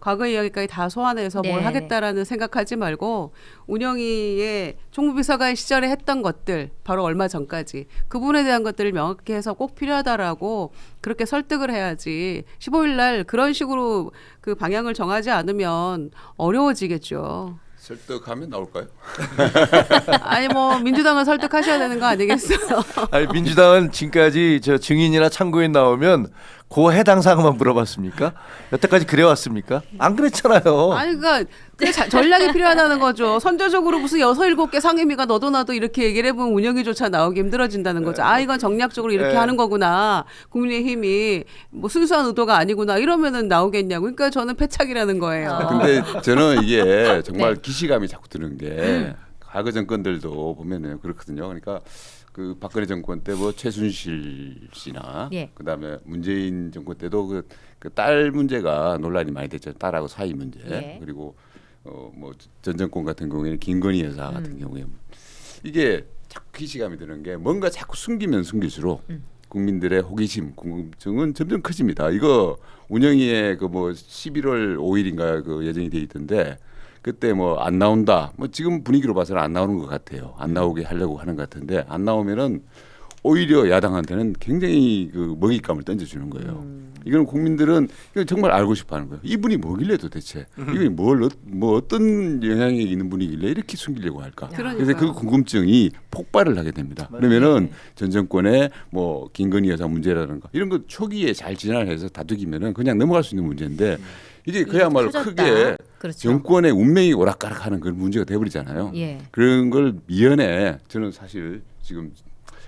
과거 이야기까지 다 소환해서 뭘
네.
하겠다라는 생각하지 말고 운영위의 총무비서관 시절에 했던 것들 바로 얼마 전까지 그 부분에 대한 것들을 명확히 해서 꼭 필요하다라고 그렇게 설득을 해야지 15일 날 그런 식으로 그 방향을 정하지 않으면 어려워지겠죠.
설득하면 나올까요?
아니 뭐 민주당을 설득하셔야 되는 거 아니겠어요?
아니 민주당은 지금까지 저 증인이나 참고인 나오면 그 해당 사항만 물어봤습니까? 여태까지 그래왔습니까? 안 그랬잖아요.
아니 그러니까 그 전략이 필요하다는 거죠. 선제적으로 무슨 6-7개 상임위가 너도 나도 이렇게 얘기를 해보면 운영위조차 나오기 힘들어진다는 거죠. 아 이건 정략적으로 이렇게 하는 거구나. 국민의힘이 뭐 순수한 의도가 아니구나 이러면은 나오겠냐고. 그러니까 저는 패착이라는 거예요.
근데 저는 이게 정말
네.
기시감이 자꾸 드는 게 과거 정권들도 보면은 그렇거든요. 그러니까 그 박근혜 정권 때 뭐 최순실 씨나
예.
그다음에 문재인 정권 때도 그 딸 문제가 논란이 많이 됐죠. 딸하고 사이 문제.
예.
그리고 뭐 전 정권 같은 경우에는 김건희 여사 같은 경우에 이게 자꾸 기시감이 드는 게 뭔가 자꾸 숨기면 숨길수록 국민들의 호기심, 궁금증은 점점 커집니다. 이거 운영위에 그 뭐 11월 5일인가 그 예정이 돼 있던데 그때 뭐 안 나온다. 뭐 지금 분위기로 봐서는 안 나오는 것 같아요. 안 나오게 하려고 하는 것 같은데 안 나오면은 오히려 야당한테는 굉장히 그 먹잇감을 던져주는 거예요. 이거는 국민들은 이거 정말 알고 싶어하는 거예요. 이분이 뭐길래 도대체 이분이 뭐 어떤 영향이 있는 분이길래 이렇게 숨기려고 할까?
그러니까요.
그래서 그 궁금증이 폭발을 하게 됩니다. 그러면은 전 정권의 뭐 김건희 여사 문제라든가 이런 거 초기에 잘 진화해서 다투기면은 그냥 넘어갈 수 있는 문제인데 이게 그야말로
터졌다.
크게
그렇죠.
정권의 운명이 오락가락하는 그런 문제가 돼버리잖아요.
예.
그런 걸 미연에 저는 사실 지금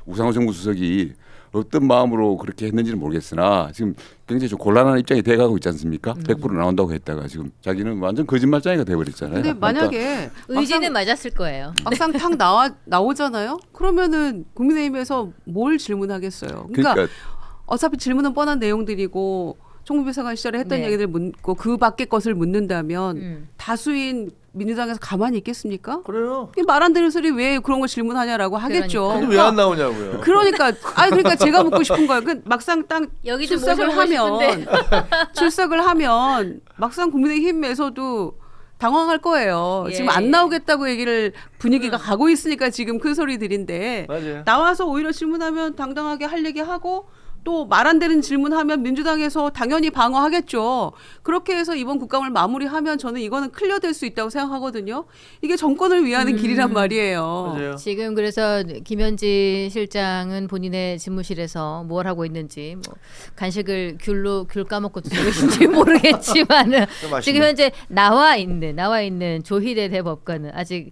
우상호 정부 수석이 어떤 마음으로 그렇게 했는지는 모르겠으나 지금 굉장히 좀 곤란한 입장이 돼가고 있지 않습니까? 100% 나온다고 했다가 지금 자기는 완전 거짓말장이가 돼버렸잖아요.
근데 만약에
네. 의지는 맞았을 거예요.
막상 탁 나오잖아요. 그러면은 국민의힘에서 뭘 질문하겠어요. 그러니까 어차피 질문은 뻔한 내용들이고 총무비서관 시절에 했던
네.
얘기들 묻고 그 밖의 것을 묻는다면 다수인 민주당에서 가만히 있겠습니까?
그래요.
말 안 되는 소리 왜 그런 걸 질문하냐라고 하겠죠.
그러니까요.
근데 왜 안 나오냐고요.
그러니까 그러니까 제가 묻고 싶은 거예요. 그 막상 딱
여기 좀
출석을
모셔보고
하면 출석을 하면 막상 국민의힘에서도 당황할 거예요.
예.
지금 안 나오겠다고 얘기를 분위기가 가고 있으니까 지금 큰 소리들인데
맞아요.
나와서 오히려 질문하면 당당하게 할 얘기 하고 또 말 안 되는 질문하면 민주당에서 당연히 방어하겠죠. 그렇게 해서 이번 국감을 마무리하면 저는 이거는 클리어될 수 있다고 생각하거든요. 이게 정권을 위하는 길이란 말이에요.
맞아요.
지금 그래서 김현지 실장은 본인의 집무실에서 뭘 하고 있는지 뭐 간식을 귤 까먹고 드시고 계신지 모르겠지만은 지금 현재 나와 있는 조희대 대법관은 아직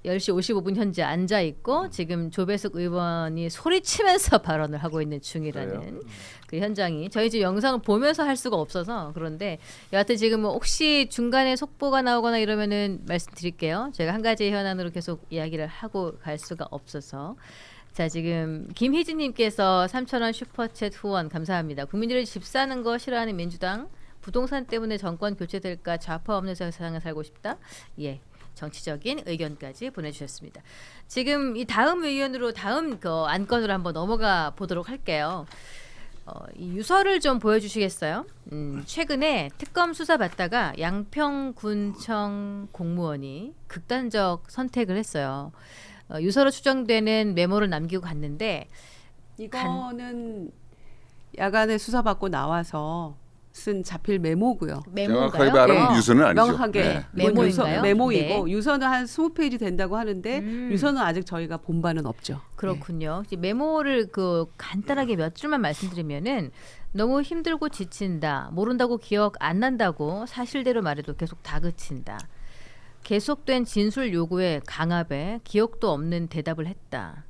10시 55분 현재 앉아 있고 지금 조배숙 의원이 소리치면서 발언을 하고 있는 중이라는
그래요?
그 현장이 저희 지금 영상을 보면서 할 수가 없어서 그런데 여하튼 지금 뭐 혹시 중간에 속보가 나오거나 이러면은 말씀드릴게요. 제가 한 가지 현안으로 계속 이야기를 하고 갈 수가 없어서 자 지금 김희진님께서 3,000원 슈퍼챗 후원 감사합니다. 국민들이 집 사는 거 싫어하는 민주당 부동산 때문에 정권 교체될까 좌파 없는 세상에 살고 싶다. 예. 정치적인 의견까지 보내주셨습니다. 지금 이 다음 의견으로 다음 그 안건으로 한번 넘어가 보도록 할게요. 이 유서를 좀 보여주시겠어요? 최근에 특검 수사 받다가 양평군청 공무원이 극단적 선택을 했어요. 유서로 추정되는 메모를 남기고 갔는데
이거는 야간에 수사받고 나와서 쓴 자필 메모고요.
메모인가요?
정확하게 말하면
예.
유서는 아니죠.
명확하게
네.
이건
메모인가요?
메모이고
네.
유서는 한 20페이지 된다고 하는데 유서는 아직 저희가 본 바는 없죠.
그렇군요. 이제 메모를 그 간단하게 몇 줄만 말씀드리면은 너무 힘들고 지친다. 모른다고 기억 안 난다고 사실대로 말해도 계속 다그친다. 계속된 진술 요구에 강압해 기억도 없는 대답을 했다.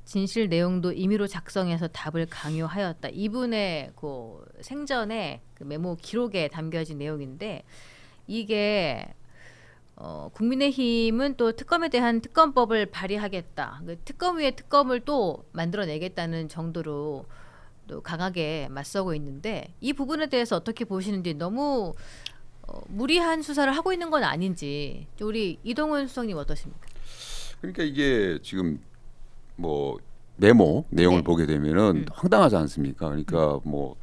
진실 내용도 임의로 작성해서 답을 강요하였다. 이분의 그 생전에 그 메모 기록에 담겨진 내용인데 이게 국민의힘은 또 특검에 대한 특검법을 발의하겠다. 그 특검 위에 특검을 또 만들어내겠다는 정도로 또 강하게 맞서고 있는데 이 부분에 대해서 어떻게 보시는지 너무 무리한 수사를 하고 있는 건 아닌지 우리 이동훈 수석님 어떠십니까?
그러니까 이게 지금 뭐 메모 내용을
네.
보게 되면은 황당하지 않습니까? 그러니까 뭐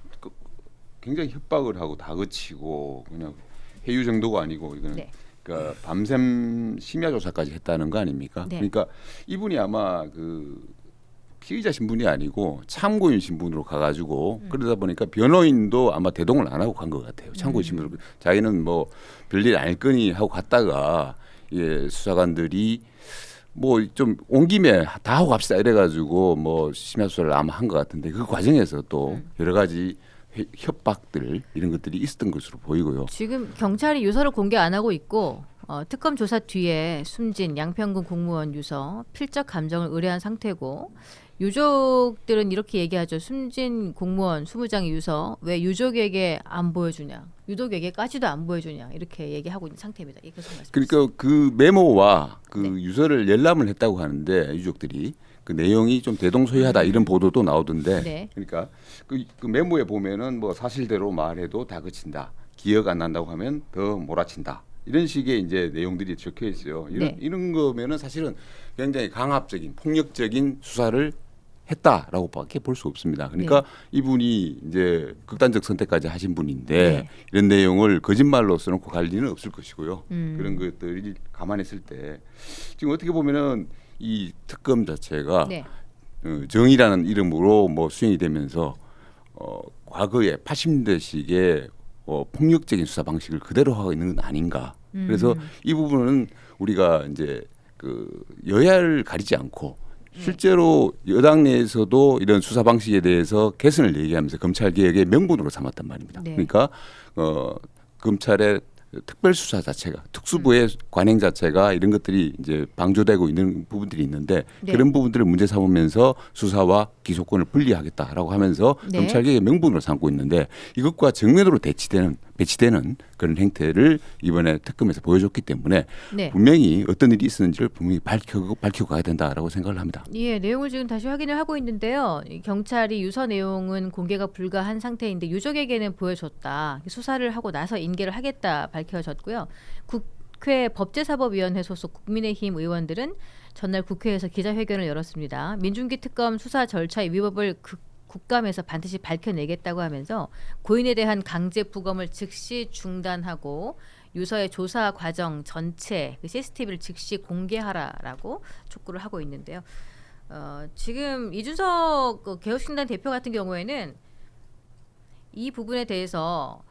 굉장히 협박을 하고 다그치고 그냥 회유 정도가 아니고 이거는
네.
그러니까 밤샘 심야 조사까지 했다는 거 아닙니까?
네.
그러니까 이분이 아마 그 피의자 신분이 아니고 참고인 신분으로 가가지고 그러다 보니까 변호인도 아마 대동을 안 하고 간 것 같아요. 참고인 신분으로 자기는 뭐 별일 아닐 거니 하고 갔다가 예, 수사관들이 뭐 좀 온 김에 다 하고 갑시다 이래가지고 뭐 심야 수사를 아마 한 것 같은데 그 과정에서 또 여러 가지 협박들 이런 것들이 있었던 것으로 보이고요.
지금 경찰이 유서를 공개 안 하고 있고 특검 조사 뒤에 숨진 양평군 공무원 유서 필적 감정을 의뢰한 상태고 유족들은 이렇게 얘기하죠. 숨진 공무원 20장의 유서 왜 유족에게 안 보여주냐. 유족에게까지도 안 보여주냐. 이렇게 얘기하고 있는 상태입니다. 이렇게 말씀하셨습니다.
그러니까 그 메모와 그
네.
유서를 열람을 했다고 하는데 유족들이 그 내용이 좀 대동소이하다 이런 보도도 나오던데
네.
그러니까 그 메모에 보면은 뭐 사실대로 말해도 다 그친다. 기억 안 난다고 하면 더 몰아친다. 이런 식의 이제 내용들이 적혀 있어요.
네.
이런 거면은 사실은 굉장히 강압적인 폭력적인 수사를 했다라고밖에 볼 수 없습니다. 그러니까 이분이 이제 극단적 선택까지 하신 분인데
네.
이런 내용을 거짓말로 써놓고 갈 리는 없을 것이고요. 그런 것들이 감안했을 때 지금 어떻게 보면은 이 특검 자체가
네.
정의라는 이름으로 뭐 수행이 되면서 과거에 80년대식의 폭력적인 수사 방식을 그대로 하고 있는 건 아닌가. 그래서 이 부분은 우리가 이제 그 여야를 가리지 않고 실제로 여당 내에서도 이런 수사 방식에 대해서 개선을 얘기하면서 검찰 개혁의 명분으로 삼았단 말입니다.
네.
그러니까 검찰의 특별 수사 자체가 특수부의 관행 자체가 이런 것들이 이제 방조되고 있는 부분들이 있는데
네.
그런 부분들을 문제 삼으면서 수사와 기소권을 분리하겠다라고 하면서
네.
검찰 개혁의 명분으로 삼고 있는데 이것과 정면으로 배치되는 그런 행태를 이번에 특검에서 보여줬기 때문에
네.
분명히 어떤 일이 있었는지를 분명히 밝히고 가야 된다라고 생각을 합니다.
예, 내용을 지금 다시 확인을 하고 있는데요. 이 경찰이 유서 내용은 공개가 불가한 상태인데 유족에게는 보여줬다. 수사를 하고 나서 인계를 하겠다 밝혀졌고요. 국회 법제사법위원회 소속 국민의힘 의원들은 전날 국회에서 기자회견을 열었습니다. 민중기 특검 수사 절차의 위법을 국감에서 반드시 밝혀내겠다고 하면서 고인에 대한 강제 부검을 즉시 중단하고 유서의 조사 과정 전체 그 CCTV를 즉시 공개하라라고 촉구를 하고 있는데요. 지금 이준석 그 개혁신당 대표 같은 경우에는 이 부분에 대해서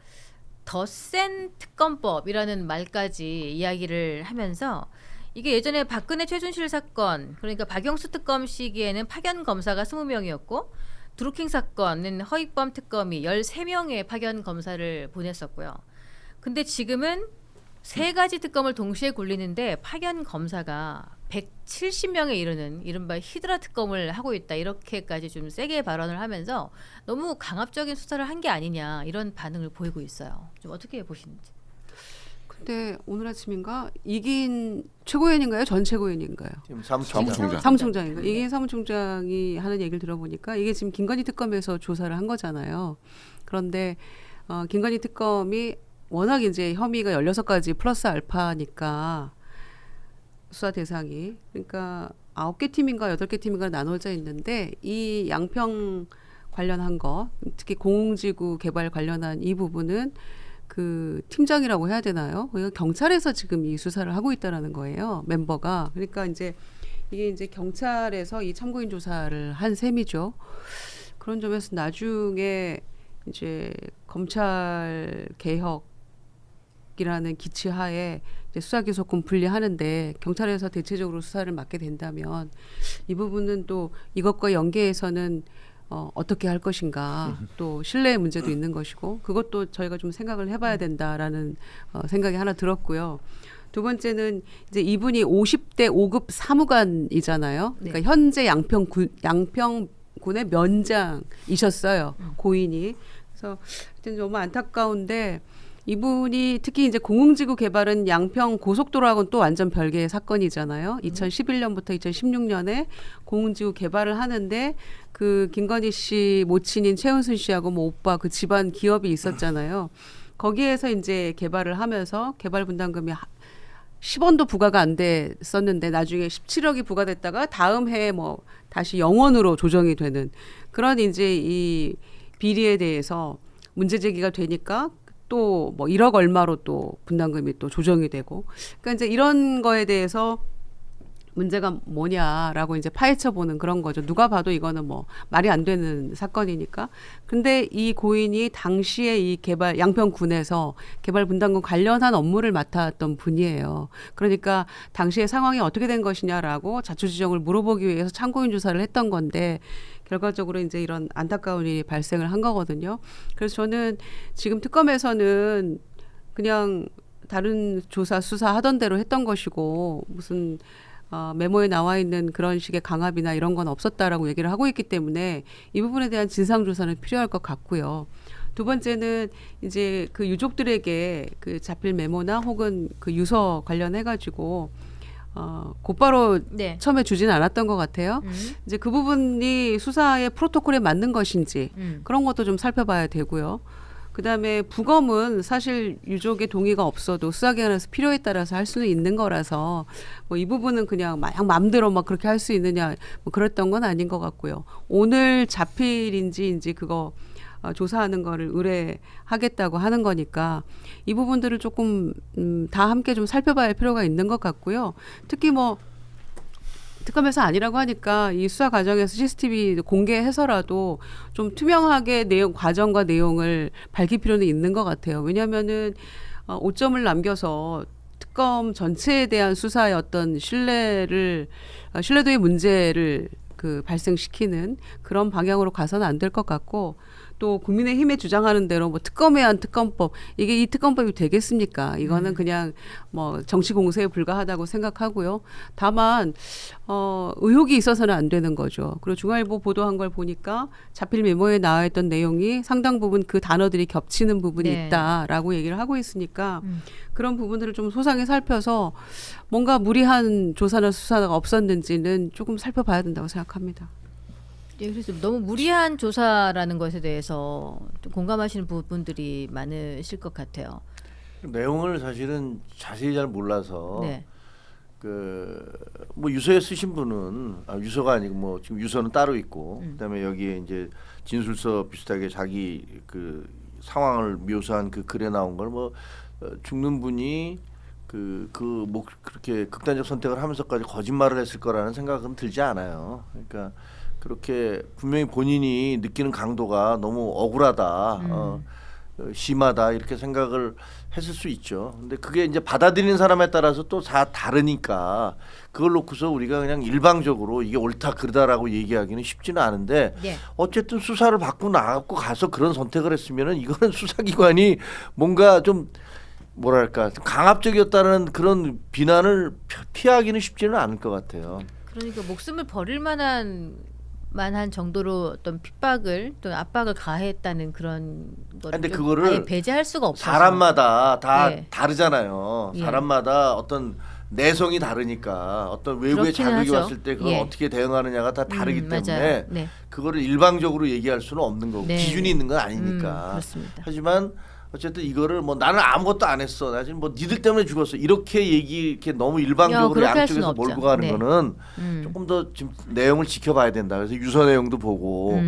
더 센 특검법이라는 말까지 이야기를 하면서 이게 예전에 박근혜 최순실 사건 그러니까 박영수 특검 시기에는 파견 검사가 20명이었고 드루킹 사건은 허익범 특검이 13명의 파견 검사를 보냈었고요. 근데 지금은 세 가지 특검을 동시에 굴리는데 파견 검사가 170명에 이르는 이른바 히드라 특검을 하고 있다. 이렇게까지 좀 세게 발언을 하면서 너무 강압적인 수사를 한 게 아니냐 이런 반응을 보이고 있어요. 좀 어떻게 보시는지.
근데 오늘 아침인가 이긴 최고위원인가요? 전 최고위원인가요?
지금
사무총장.
사무총장인가? 이긴 사무총장이 하는 얘기를 들어보니까 이게 지금 김건희 특검에서 조사를 한 거잖아요. 그런데 김건희 특검이 워낙 이제 혐의가 16가지 플러스 알파니까 수사 대상이 그러니까 9개 팀인가 8개 팀인가 나눠져 있는데 이 양평 관련한 거 특히 공공지구 개발 관련한 이 부분은 그 팀장이라고 해야 되나요? 그러니까 경찰에서 지금 이 수사를 하고 있다라는 거예요. 멤버가. 그러니까 이제 이게 이제 경찰에서 이 참고인 조사를 한 셈이죠. 그런 점에서 나중에 이제 검찰 개혁이라는 기치하에 이제 수사기소권 분리하는데 경찰에서 대체적으로 수사를 맡게 된다면 이 부분은 또 이것과 연계해서는 어떻게 할 것인가 또 신뢰의 문제도 있는 것이고 그것도 저희가 좀 생각을 해봐야 된다라는 생각이 하나 들었고요. 두 번째는 이제 이분이 50대 5급 사무관이잖아요. 그러니까
네.
현재 양평군의 면장이셨어요. 고인이. 그래서 하여튼 너무 안타까운데 이분이 특히 이제 공흥지구 개발은 양평 고속도로하고는 또 완전 별개의 사건이잖아요. 2011년부터 2016년에 공흥지구 개발을 하는데 그 김건희 씨 모친인 최은순 씨하고 뭐 오빠 그 집안 기업이 있었잖아요. 거기에서 이제 개발을 하면서 개발 분담금이 10원도 부과가 안 됐었는데 나중에 17억이 부과됐다가 다음 해에 뭐 다시 0원으로 조정이 되는 그런 이제 이 비리에 대해서 문제 제기가 되니까 또 뭐 1억 얼마로 또 분담금이 또 조정이 되고 그러니까 이제 이런 거에 대해서 문제가 뭐냐라고 이제 파헤쳐 보는 그런 거죠. 누가 봐도 이거는 뭐 말이 안 되는 사건이니까. 근데 이 고인이 당시에 이 개발 양평군에서 개발 분담금 관련한 업무를 맡았던 분이에요. 그러니까 당시의 상황이 어떻게 된 것이냐라고 자초지종을 물어보기 위해서 참고인 조사를 했던 건데 결과적으로 이제 이런 안타까운 일이 발생을 한 거거든요. 그래서 저는 지금 특검에서는 그냥 다른 조사 수사 하던 대로 했던 것이고 무슨 메모에 나와 있는 그런 식의 강압이나 이런 건 없었다라고 얘기를 하고 있기 때문에 이 부분에 대한 진상조사는 필요할 것 같고요. 두 번째는 이제 그 유족들에게 그 자필 메모나 혹은 그 유서 관련해가지고 곧바로
네.
처음에 주지는 않았던 것 같아요. 이제 그 부분이 수사의 프로토콜에 맞는 것인지 그런 것도 좀 살펴봐야 되고요. 그다음에 부검은 사실 유족의 동의가 없어도 수사기관에서 필요에 따라서 할 수는 있는 거라서 뭐 이 부분은 그냥 마음대로 막 그렇게 할 수 있느냐 뭐 그랬던 건 아닌 것 같고요. 오늘 자필인지 그거 조사하는 거를 의뢰하겠다고 하는 거니까 이 부분들을 조금 다 함께 좀 살펴봐야 할 필요가 있는 것 같고요. 특히 뭐 특검에서 아니라고 하니까 이 수사 과정에서 CCTV 공개해서라도 좀 투명하게 과정과 내용을 밝힐 필요는 있는 것 같아요. 왜냐하면은 5점을 남겨서 특검 전체에 대한 수사의 어떤 신뢰도의 문제를 그 발생시키는 그런 방향으로 가서는 안 될 것 같고 또 국민의힘에 주장하는 대로 뭐 특검에 한 특검법 이게 이 특검법이 되겠습니까? 이거는 그냥 뭐 정치 공세에 불과하다고 생각하고요. 다만 의혹이 있어서는 안 되는 거죠. 그리고 중앙일보 보도한 걸 보니까 자필 메모에 나와 있던 내용이 상당 부분 그 단어들이 겹치는 부분이
네.
있다라고 얘기를 하고 있으니까 그런 부분들을 좀 소상히 살펴서 뭔가 무리한 조사나 수사가 없었는지는 조금 살펴봐야 된다고 생각합니다.
예, 그래서 너무 무리한 조사라는 것에 대해서 좀 공감하시는 부분들이 많으실 것 같아요.
내용을 사실은 자세히 잘 몰라서
네.
그 뭐 유서에 쓰신 분은 유서가 아니고 뭐 지금 유서는 따로 있고 그다음에 여기에 이제 진술서 비슷하게 자기 그 상황을 묘사한 그 글에 나온 걸 뭐 죽는 분이 뭐 그렇게 극단적 선택을 하면서까지 거짓말을 했을 거라는 생각은 들지 않아요. 그러니까 그렇게 분명히 본인이 느끼는 강도가 너무 억울하다, 심하다 이렇게 생각을 했을 수 있죠. 근데 그게 이제 받아들이는 사람에 따라서 또 다 다르니까 그걸 놓고서 우리가 그냥 일방적으로 이게 옳다 그르다라고 얘기하기는 쉽지는 않은데
네.
어쨌든 수사를 받고 나갖고 가서 그런 선택을 했으면은 이거는 수사기관이 뭔가 좀 뭐랄까 좀 강압적이었다는 그런 비난을 피하기는 쉽지는 않을 것 같아요.
그러니까 목숨을 버릴 만한 정도로 어떤 핍박을 또 압박을 가했다는 그런 거를
근데
좀
그거를
아예 배제할 수가 없어서
사람마다 다
네.
다르잖아요.
예.
사람마다 어떤 내성이 다르니까 어떤 외부의
그렇기는
자극이
하죠.
왔을 때 그걸
예.
어떻게 대응하느냐가 다 다르기
맞아요.
때문에
네.
그거를 일방적으로 얘기할 수는 없는 거고
네.
기준이 있는 건 아니니까.
그렇습니다.
하지만 어쨌든 이거를 뭐 나는 아무것도 안 했어. 나 지금 뭐 니들 때문에 죽었어. 이렇게 이렇게 너무 일방적으로
그렇게 할 수는
양쪽에서
없죠.
몰고 가는
네.
거는 조금 더 지금 내용을 지켜봐야 된다. 그래서 유서 내용도 보고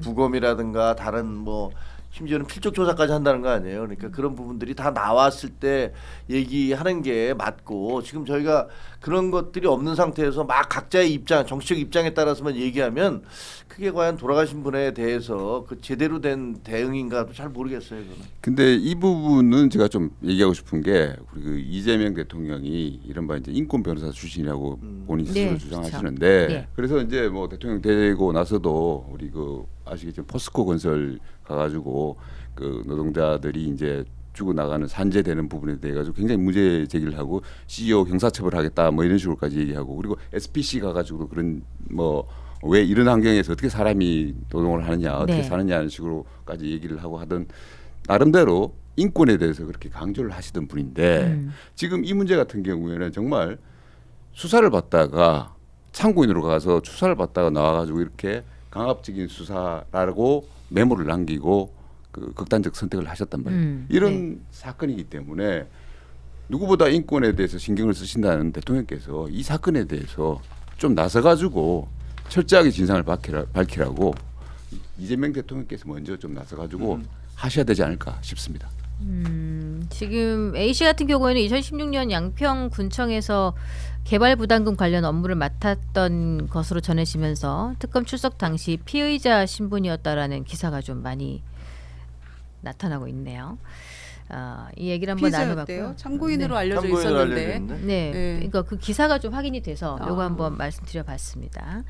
부검이라든가 다른 뭐 심지어는 필적 조사까지 한다는 거 아니에요. 그러니까 그런 부분들이 다 나왔을 때 얘기하는 게 맞고 지금 저희가 그런 것들이 없는 상태에서 막 각자의 입장, 정치적 입장에 따라서만 얘기하면 그게 과연 돌아가신 분에 대해서 그 제대로 된 대응인가도 잘 모르겠어요. 그거는.
근데 이 부분은 제가 좀 얘기하고 싶은 게 우리 그 이재명 대통령이 이른바 이제 인권 변호사 출신이라고 본인 스스로
네,
주장하시는데
네.
그래서 이제 뭐 대통령 되고 나서도 우리 그 아시겠지만 포스코 건설 가가지고 그 노동자들이 이제 죽어나가는 산재되는 부분에 대해 가지고 굉장히 문제 제기를 하고 CEO 형사처벌하겠다 뭐 이런 식으로까지 얘기하고 그리고 SPC 가가지고 그런 뭐 왜 이런 환경에서 어떻게 사람이 노동을 하느냐 어떻게
네.
사느냐는 식으로까지 얘기를 하고 하던 나름대로 인권에 대해서 그렇게 강조를 하시던 분인데 지금 이 문제 같은 경우에는 정말 수사를 받다가 참고인으로 가서 수사를 받다가 나와가지고 이렇게 강압적인 수사라고 메모를 남기고 그 극단적 선택을 하셨단 말이에요. 이런 사건이기 때문에 누구보다 인권에 대해서 신경을 쓰신다는 대통령께서 이 사건에 대해서 좀 나서가지고 철저하게 진상을 밝히라고 이재명 대통령께서 먼저 좀 나서가지고 하셔야 되지 않을까 싶습니다.
지금 A 씨 같은 경우에는 2016년 양평군청에서 개발부담금 관련 업무를 맡았던 것으로 전해지면서 특검 출석 당시 피의자 신분이었다라는 기사가 좀 많이 나타나고 있네요. 이 얘기를 한번
피의자였대요.
나눠봤고요.
참고인으로 알려져
참고인으로
있었는데.
알려졌는데.
네,
네.
그러니까 그 기사가 좀 확인이 돼서 요거
아.
한번 말씀드려봤습니다.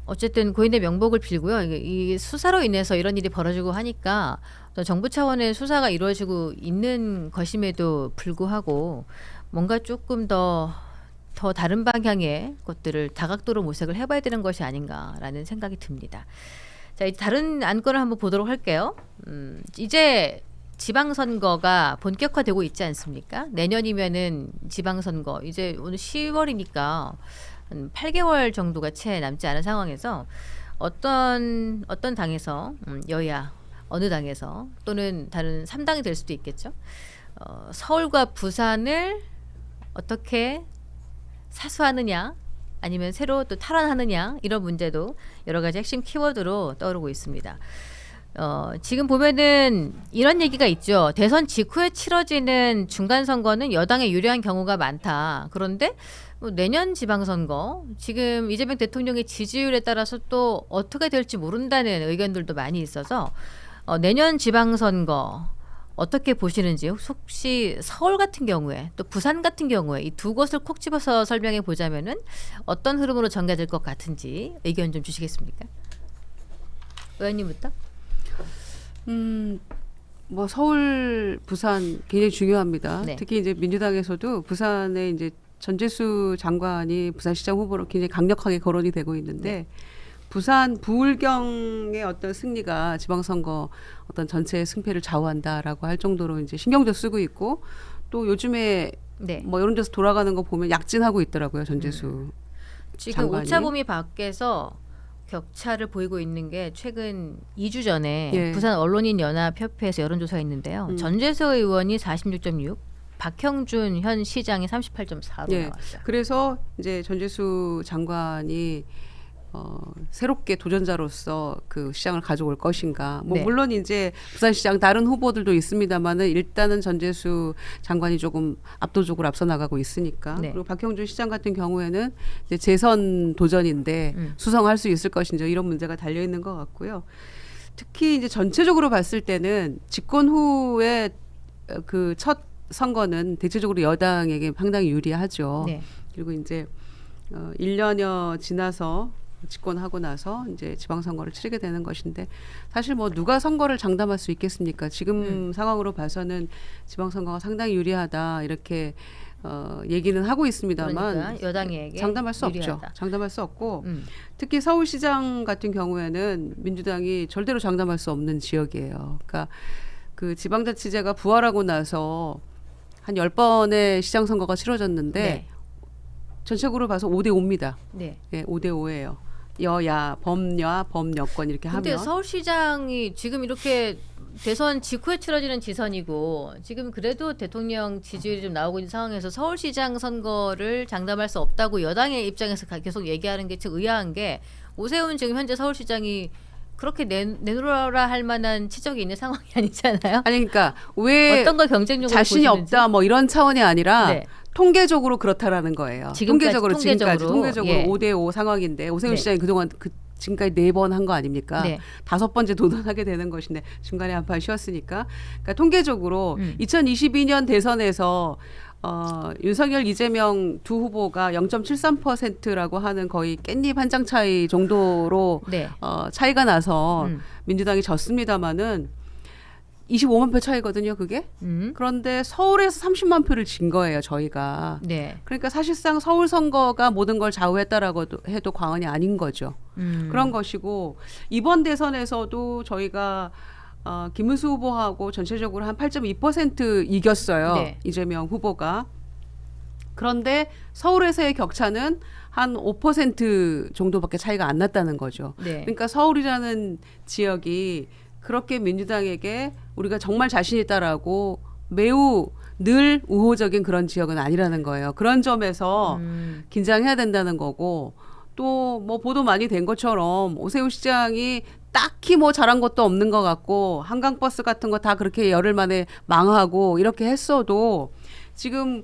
어쨌든 고인의 명복을 빌고요. 이 수사로 인해서 이런 일이 벌어지고 하니까 또 정부 차원의 수사가 이루어지고 있는 것임에도 불구하고 뭔가 조금 더 다른 방향의 것들을 다각도로 모색을 해봐야 되는 것이 아닌가라는 생각이 듭니다. 자, 이제 다른 안건을 한번 보도록 할게요. 이제 지방선거가 본격화되고 있지 않습니까? 내년이면은 지방선거 이제 오늘 10월이니까 한 8개월 정도가 채 남지 않은 상황에서 어떤 당에서 여야 어느 당에서 또는 다른 3당이 될 수도 있겠죠. 서울과 부산을 어떻게 사수하느냐 아니면 새로 또 탈환하느냐 이런 문제도 여러 가지 핵심 키워드로 떠오르고 있습니다. 지금 보면은 이런 얘기가 있죠. 대선 직후에 치러지는 중간선거는 여당에 유리한 경우가 많다. 그런데 내년 지방선거 지금 이재명 대통령의 지지율에 따라서 또 어떻게 될지 모른다는 의견들도 많이 있어서 내년 지방선거 어떻게 보시는지 혹시 서울 같은 경우에 또 부산 같은 경우에 이 두 곳을 콕 집어서 설명해 보자면은 어떤 흐름으로 전개될 것 같은지 의견 좀 주시겠습니까? 의원님부터.
뭐 서울, 부산 굉장히 중요합니다.
네.
특히 이제 민주당에서도 부산에 이제 전재수 장관이 부산시장 후보로 굉장히 강력하게 거론이 되고 있는데 부산 부울경의 어떤 승리가 지방선거 어떤 전체의 승패를 좌우한다라고 할 정도로 이제 신경도 쓰고 있고 또 요즘에
네.
뭐 이런 데서 돌아가는 거 보면 약진하고 있더라고요 전재수
지금
장관이.
오차범위 밖에서 격차를 보이고 있는 게 최근 2주 전에
예.
부산 언론인 연합협회에서 여론조사가 있는데요. 전재수 의원이 46.6, 박형준 현 시장이 38.4로
예.
나왔어요.
그래서 이제 전재수 장관이 새롭게 도전자로서 그 시장을 가져올 것인가. 뭐
네.
물론 이제 부산시장 다른 후보들도 있습니다만은 일단은 전재수 장관이 조금 압도적으로 앞서 나가고 있으니까.
네.
그리고 박형준 시장 같은 경우에는 이제 재선 도전인데 수성할 수 있을 것인지 이런 문제가 달려 있는 것 같고요. 특히 이제 전체적으로 봤을 때는 집권 후에 그 첫 선거는 대체적으로 여당에게 상당히 유리하죠.
네.
그리고 이제 1년여 지나서 집권하고 나서 이제 지방선거를 치르게 되는 것인데 사실 뭐 누가 선거를 장담할 수 있겠습니까? 지금 상황으로 봐서는 지방선거가 상당히 유리하다 이렇게 얘기는 하고 있습니다만
그러니까 여당에게
장담할 수
유리하다.
없죠. 장담할 수 없고
음.
특히 서울시장 같은 경우에는 민주당이 절대로 장담할 수 없는 지역이에요. 그러니까 그 지방자치제가 부활하고 나서 한 10번의 시장 선거가 치러졌는데
네.
전체적으로 봐서 5대 5입니다.
네.
예, 5대 5예요. 여야, 범여권 이렇게
근데
하면
서울시장이 지금 이렇게 대선 직후에 치러지는 지선이고 지금 그래도 대통령 지지율이 좀 나오고 있는 상황에서 서울시장 선거를 장담할 수 없다고 여당의 입장에서 계속 얘기하는 게 좀 의아한 게 오세훈 지금 현재 서울시장이 그렇게 내놓으라 할 만한 치적이 있는 상황이 아니잖아요.
아니 그러니까 왜
어떤 걸 경쟁력으로
자신이
보시는지.
없다 뭐 이런 차원이 아니라
네.
통계적으로 그렇다라는 거예요.
지금까지
지금까지 통계적으로
예.
5대 5 상황인데 오세훈
네.
시장이 그동안 지금까지 4번 한 거 아닙니까?
네.
5번째 도전하게 되는 것인데 중간에 한 판 쉬었으니까 그러니까 통계적으로 2022년 대선에서 윤석열, 이재명 두 후보가 0.73%라고 하는 거의 깻잎 한 장 차이 정도로
네.
차이가 나서 민주당이 졌습니다마는 25만 표 차이거든요, 그게. 그런데 서울에서 30만 표를 진 거예요, 저희가.
네.
그러니까 사실상 서울 선거가 모든 걸 좌우했다라고 해도 과언이 아닌 거죠. 그런 것이고 이번 대선에서도 저희가 김문수 후보하고 전체적으로 한 8.2% 이겼어요.
네.
이재명 후보가. 그런데 서울에서의 격차는 한 5% 정도밖에 차이가 안 났다는 거죠.
네.
그러니까 서울이라는 지역이 그렇게 민주당에게 우리가 정말 자신 있다라고 매우 늘 우호적인 그런 지역은 아니라는 거예요. 그런 점에서 긴장해야 된다는 거고 또 뭐 보도 많이 된 것처럼 오세훈 시장이 딱히 뭐 잘한 것도 없는 것 같고 한강버스 같은 거 다 그렇게 열흘 만에 망하고 이렇게 했어도 지금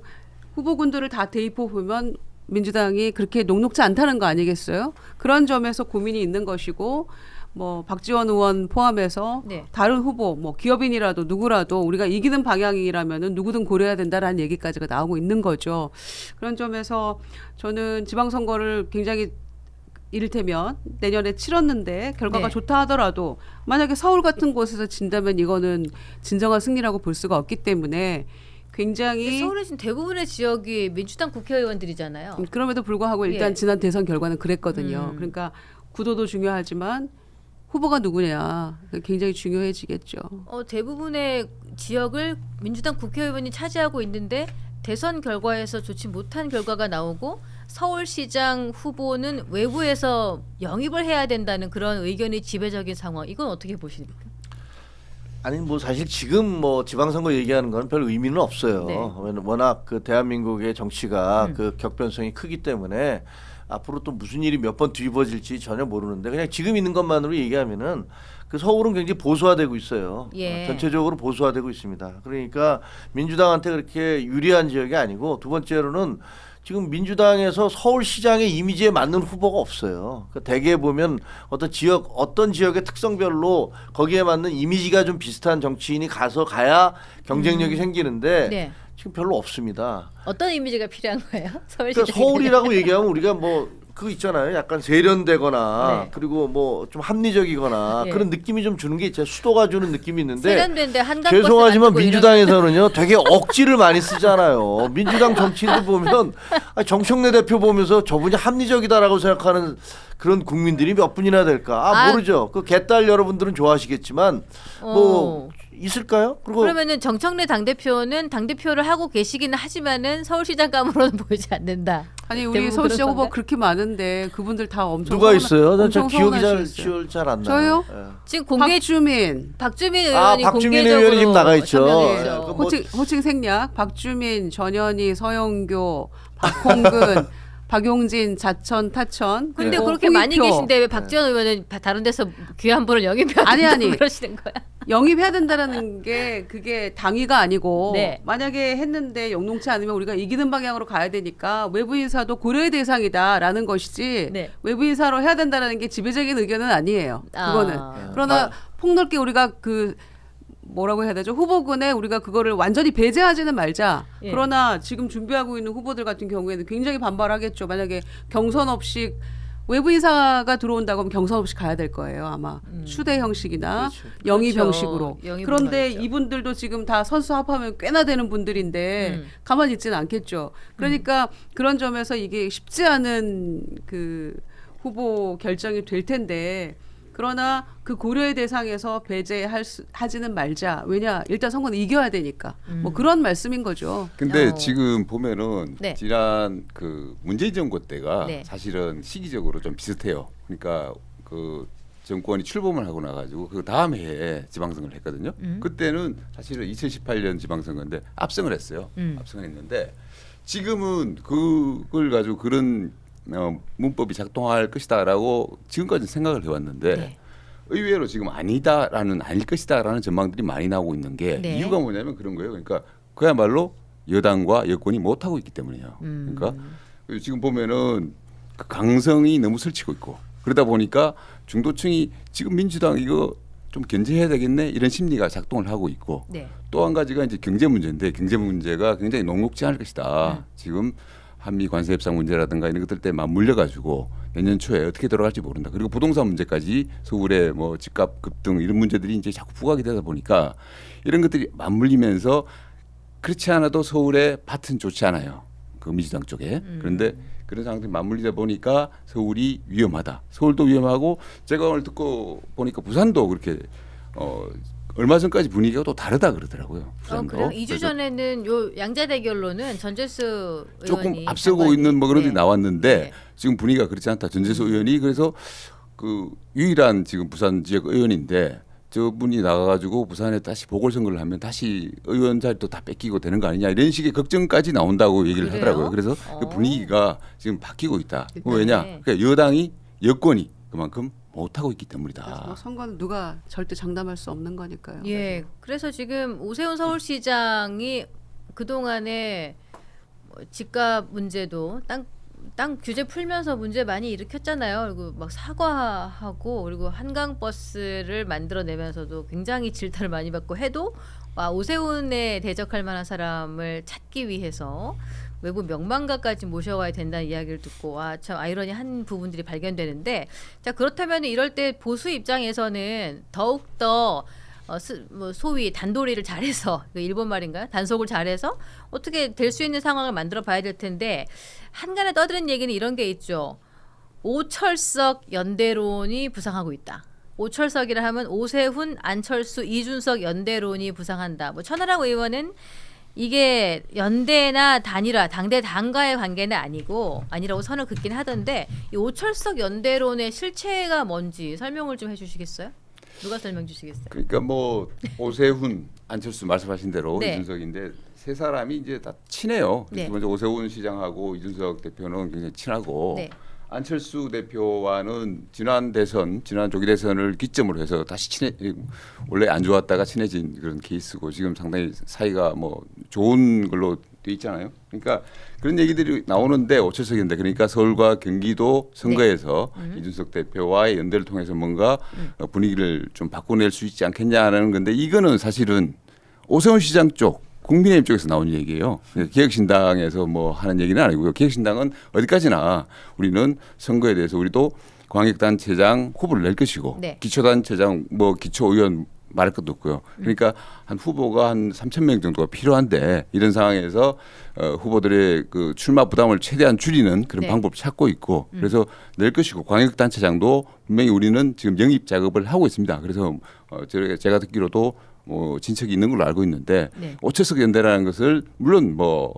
후보군들을 다 대입해 보면 민주당이 그렇게 녹록지 않다는 거 아니겠어요? 그런 점에서 고민이 있는 것이고 뭐 박지원 의원 포함해서
네.
다른 후보 뭐 기업인이라도 누구라도 우리가 이기는 방향이라면은 누구든 고려해야 된다라는 얘기까지가 나오고 있는 거죠. 그런 점에서 저는 지방선거를 굉장히 이를테면 내년에 치렀는데 결과가
네.
좋다 하더라도 만약에 서울 같은 곳에서 진다면 이거는 진정한 승리라고 볼 수가 없기 때문에 굉장히
서울에 지금 대부분의 지역이 민주당 국회의원들이잖아요.
그럼에도 불구하고 일단
예.
지난 대선 결과는 그랬거든요.
음.
그러니까 구도도 중요하지만 후보가 누구냐 굉장히 중요해지겠죠.
대부분의 지역을 민주당 국회의원이 차지하고 있는데 대선 결과에서 좋지 못한 결과가 나오고 서울시장 후보는 외부에서 영입을 해야 된다는 그런 의견이 지배적인 상황. 이건 어떻게 보십니까?
아니 뭐 사실 지금 뭐 지방선거 얘기하는 건 별 의미는 없어요.
네.
워낙 그 대한민국의 정치가
음.
그 격변성이 크기 때문에 앞으로 또 무슨 일이 몇 번 뒤집어질지 전혀 모르는데 그냥 지금 있는 것만으로 얘기하면은 그 서울은 굉장히 보수화되고 있어요.
예.
전체적으로 보수화되고 있습니다. 그러니까 민주당한테 그렇게 유리한 지역이 아니고 두 번째로는 지금 민주당에서 서울시장의 이미지에 맞는 후보가 없어요. 그러니까 대개 보면 어떤 지역의 특성별로 거기에 맞는 이미지가 좀 비슷한 정치인이 가야 경쟁력이 생기는데
네.
지금 별로 없습니다.
어떤 이미지가 필요한 거예요? 서울시장.
그러니까 서울이라고 얘기하면 우리가 뭐 그거 있잖아요. 약간 세련되거나
네.
그리고 뭐 좀 합리적이거나
네.
그런 느낌이 좀 주는 게 있죠. 수도가 주는 느낌이 있는데
세련된데 한강
죄송하지만 민주당에서는요 되게 억지를 많이 쓰잖아요. 민주당 정치인들 보면 정청래 대표 보면서 저분이 합리적이다라고 생각하는 그런 국민들이 몇 분이나 될까? 모르죠. 그 개딸 여러분들은 좋아하시겠지만 뭐 있을까요? 그리고
그러면은 정청래 당대표는 당대표를 하고 계시기는 하지만은 서울시장감으로는 보이지 않는다.
아니 우리
대부분
서울시장
그런
후보
건가요?
그렇게 많은데 그분들 다 엄청
누가 있어요? 저
엄청
기억이
서운하시겠어요.
잘 안 나요.
저요?
예.
지금 공개
박주민
박주민 의원이
박주민
공개적으로
의원이 지금 나가 있죠.
참여했죠.
예, 그 뭐-
호칭 생략 박주민, 전현희, 서영교, 박홍근, 박용진, 자천, 타천.
근데
그리고
그렇게 많이
홍익표.
계신데 왜 박지원 의원은 다른 데서 귀한 분을 영입해야
아니,
된다고
아니.
그러시는 거야?
영입해야 된다는 게 그게 당위가 아니고
네.
만약에 했는데 영농치 않으면 우리가 이기는 방향으로 가야 되니까 외부 인사도 고려의 대상이다라는 것이지
네.
외부 인사로 해야 된다는 게 지배적인 의견은 아니에요. 그거는.
아.
그러나 폭넓게 우리가 그 뭐라고 해야 되죠? 후보군에 우리가 그거를 완전히 배제하지는 말자.
예.
그러나 지금 준비하고 있는 후보들 같은 경우에는 굉장히 반발하겠죠. 만약에 경선 없이 외부 인사가 들어온다고 하면 경선 없이 가야 될 거예요. 아마 추대 형식이나
그렇죠.
영입
그렇죠.
형식으로.
영입으로
그런데
가겠죠.
이분들도 지금 다 선수 합하면 꽤나 되는 분들인데 가만히 있지는 않겠죠. 그러니까 그런 점에서 이게 쉽지 않은 그 후보 결정이 될 텐데 그러나 그 고려의 대상에서 하지는 말자. 왜냐 일단 선거는 이겨야 되니까. 뭐 그런 말씀인 거죠.
근데
어.
지금 보면은
네.
지난 그 문재인 정부 때가
네.
사실은 시기적으로 좀 비슷해요. 그러니까 그 정권이 출범을 하고 나가지고 그 다음 해에 지방선거를 했거든요. 그때는 사실은 2018년 지방선거인데 압승을 했어요. 압승을 했는데 지금은 그걸 가지고 그런 문법이 작동할 것이다라고 지금까지 생각을 해왔는데
네.
의외로 지금 아닐 것이다라는 전망들이 많이 나오고 있는 게
네.
이유가 뭐냐면 그런 거예요. 그러니까 그야말로 여당과 여권이 못 하고 있기 때문이에요. 그러니까 지금 보면은 그 강성이 너무 설치고 있고 그러다 보니까 중도층이 지금 민주당 이거 좀 견제해야 되겠네 이런 심리가 작동을 하고 있고
네.
또 한 가지가 이제 경제 문제인데 경제 문제가 굉장히 녹록지 않을 것이다. 지금 한미 관세 협상 문제라든가 이런 것들 때문에 맞물려 가지고 내년 초에 어떻게 돌아갈지 모른다. 그리고 부동산 문제까지 서울의 뭐 집값 급등 이런 문제들이 이제 자꾸 부각이 되다 보니까 이런 것들이 맞물리면서 그렇지 않아도 서울의 밭은 좋지 않아요. 그 민주당 쪽에. 그런데 그런 상황들이 맞물리다 보니까 서울이 위험하다. 서울도 위험하고 제가 오늘 듣고 보니까 부산도 그렇게 얼마 전까지 분위기가 또 다르다 그러더라고요. 부산도.
그래요? 2주
그래서
전에는 요 양자 대결로는 전재수
조금
의원이
앞서고
장관이-
있는 뭐 그런 게
네.
나왔는데
네.
지금 분위기가 그렇지 않다. 전재수 의원이 그래서 그 유일한 지금 부산 지역 의원인데 저분이 나가가지고 부산에 다시 보궐선거를 하면 다시 의원 자리도 다 뺏기고 되는 거 아니냐 이런 식의 걱정까지 나온다고 얘기를
그래요?
하더라고요. 그래서 그
어.
분위기가 지금 바뀌고 있다.
네.
왜냐? 그러니까 여당이 여권이 그만큼 못하고 있기
그래서 뭐
때문이다.
선거는 누가 절대 장담할 수 없는 거니까요.
예. 그래서 지금 오세훈 서울시장이 그동안에 뭐 집값 문제도 땅 규제 풀면서 문제 많이 일으켰잖아요. 그리고 막 사과하고 그리고 한강 버스를 만들어내면서도 굉장히 질타를 많이 받고 해도 오세훈에 대적할 만한 사람을 찾기 위해서 외부 명망가까지 모셔와야 된다는 이야기를 듣고 참 아이러니한 부분들이 발견되는데 자 그렇다면 이럴 때 보수 입장에서는 더욱더 뭐 소위 단도리를 잘해서 일본 말인가요? 단속을 잘해서 어떻게 될 수 있는 상황을 만들어 봐야 될 텐데 한간에 떠드는 얘기는 이런 게 있죠. 오철석 연대론이 부상하고 있다. 오철석이라 하면 오세훈, 안철수, 이준석 연대론이 부상한다. 뭐 천하람 의원은 이게 연대나 단일화, 당대 당과의 관계는 아니라고 선을 긋긴 하던데 이 오철석 연대론의 실체가 뭔지 설명을 좀 해주시겠어요? 누가 설명 주시겠어요?
그러니까 뭐 오세훈, 안철수 말씀하신 대로
네.
이준석인데 세 사람이 이제 다 친해요.
네.
먼저 오세훈 시장하고 이준석 대표는 굉장히 친하고
네.
안철수 대표와는 지난 조기 대선을 기점으로 해서 다시 원래 안 좋았다가 친해진 그런 케이스고 지금 상당히 사이가 뭐 좋은 걸로 돼 있잖아요. 그러니까 그런 얘기들이 나오는데 오철석인데 그러니까 서울과 경기도 선거에서 이준석 대표와의 연대를 통해서 뭔가 분위기를 좀 바꿔낼 수 있지 않겠냐는 건데 이거는 사실은 오세훈 시장 쪽 국민의힘 쪽에서 나온 얘기예요. 개혁신당에서 뭐 하는 얘기는 아니고요. 개혁신당은 어디까지나 우리는 선거에 대해서 우리도 광역단체장 후보를 낼 것이고
네.
기초단체장 뭐 기초의원 말할 것도 없고요. 그러니까 한 후보가 한 3,000명 정도가 필요한데 이런 상황에서 후보들의 그 출마 부담을 최대한 줄이는 그런
네.
방법을 찾고 있고 그래서 낼 것이고 광역단체장도 분명히 우리는 지금 영입 작업을 하고 있습니다. 그래서 제가 듣기로도 뭐 진척이 있는 걸로 알고 있는데
네.
오철석 연대라는 것을 물론 뭐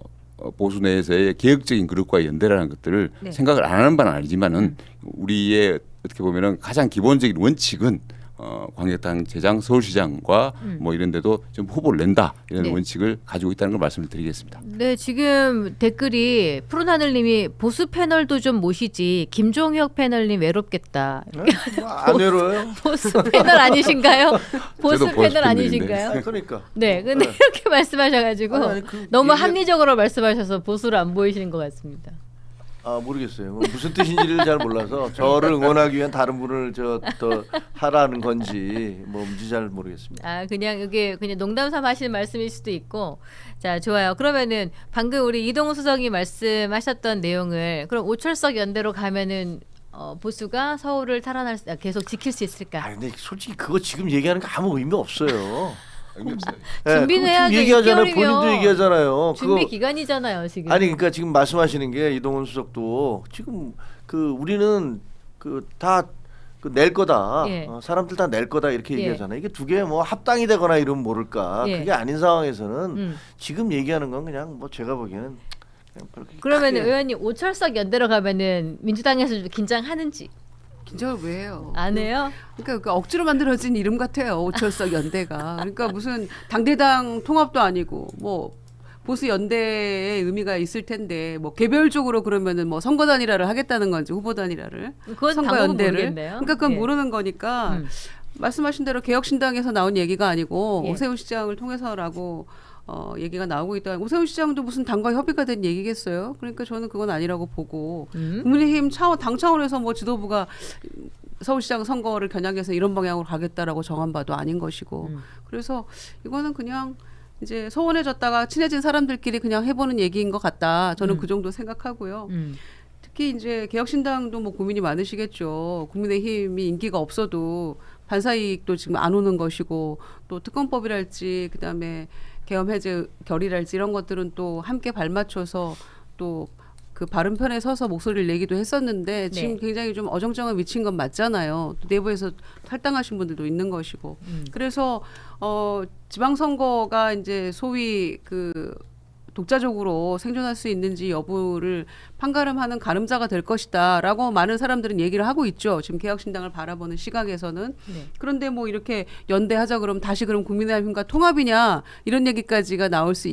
보수 내에서의 개혁적인 그룹과의 연대라는 것들을
네.
생각을 안 하는 바는 아니지만은 우리의 어떻게 보면은 가장 기본적인 원칙은 광역단체장, 서울시장과 뭐 이런 데도 좀 후보를 낸다 이런
네.
원칙을 가지고 있다는 걸 말씀을 드리겠습니다.
네, 지금 댓글이 푸른하늘님이 보수 패널도 좀 모시지 김종혁 패널님 외롭겠다.
안 외로워요.
보수 패널 아니신가요? 보수
보수
패널
패널인데.
아니신가요?
그러니까.
네, 근데 이렇게 말씀하셔가지고
아니, 그
너무
얘기-
합리적으로 말씀하셔서 보수를 안 보이시는 것 같습니다.
모르겠어요. 뭐 무슨 뜻인지를 잘 몰라서 저를 응원하기 위한 다른 분을 더 하라는 건지 뭔지 잘 모르겠습니다.
그냥 이게 그냥 농담삼아 하시는 말씀일 수도 있고, 자 좋아요. 그러면은 방금 우리 이동우 수석이 말씀하셨던 내용을 그럼 오철석 연대로 가면은 보수가 서울을 계속 지킬 수 있을까?
근데 솔직히 그거 지금 얘기하는 게 아무 의미 없어요.
의미 없어요.
준비는
그거
해야죠.
지금 얘기하잖아요.
6개월이면.
본인도 얘기하잖아요.
준비
그거
기간이잖아요 지금.
아니 그러니까 지금 말씀하시는 게 이동훈 수석도 지금 우리는 다 낼 거다.
예.
사람들 다 낼 거다 이렇게
예.
얘기하잖아요. 이게 두 개 뭐 합당이 되거나 이러면 모를까.
예.
그게 아닌 상황에서는
음.
지금 얘기하는 건 그냥 뭐 제가 보기에는 그냥 그렇게
그러면
크게
의원님 오철석 연대로 가면은 민주당에서 좀 긴장하는지
긴장을 왜 해요?
안 해요?
그러니까 그 억지로 만들어진 이름 같아요. 오철석 연대가. 그러니까 무슨 당대당 통합도 아니고 뭐 보수 연대의 의미가 있을 텐데 뭐 개별적으로 그러면은 뭐 선거 단일화를 하겠다는 건지 후보 단일화를
그건
선거
방법은
연대를.
모르겠네요.
그러니까 그건
예.
모르는 거니까
음.
말씀하신 대로 개혁신당에서 나온 얘기가 아니고
예.
오세훈 시장을 통해서라고 얘기가 나오고 있다. 오세훈 시장도 무슨 당과 협의가 된 얘기겠어요? 그러니까 저는 그건 아니라고 보고 국민의힘 당 차원에서 뭐 지도부가 서울시장 선거를 겨냥해서 이런 방향으로 가겠다라고 정한 바도 아닌 것이고 그래서 이거는 그냥 이제 소원해졌다가 친해진 사람들끼리 그냥 해보는 얘기인 것 같다. 저는 그 정도 생각하고요. 특히 이제 개혁신당도 뭐 고민이 많으시겠죠. 국민의힘이 인기가 없어도 반사이익도 지금 안 오는 것이고 또 특검법이랄지 그다음에 계엄 해제 결의랄지 이런 것들은 또 함께 발맞춰서 또 그 바른 편에 서서 목소리를 내기도 했었는데 지금
네.
굉장히 좀 어정쩡한 위치인 건 맞잖아요. 또 내부에서 탈당하신 분들도 있는 것이고 그래서 지방선거가 이제 소위 그 독자적으로 생존할 수 있는지 여부를 판가름하는 가늠자가 될 것이다라고 많은 사람들은 얘기를 하고 있죠. 지금 개혁신당을 바라보는 시각에서는.
네.
그런데 뭐 이렇게 연대하자 그러면 다시 그럼 국민의힘과 통합이냐 이런 얘기까지가 나올 수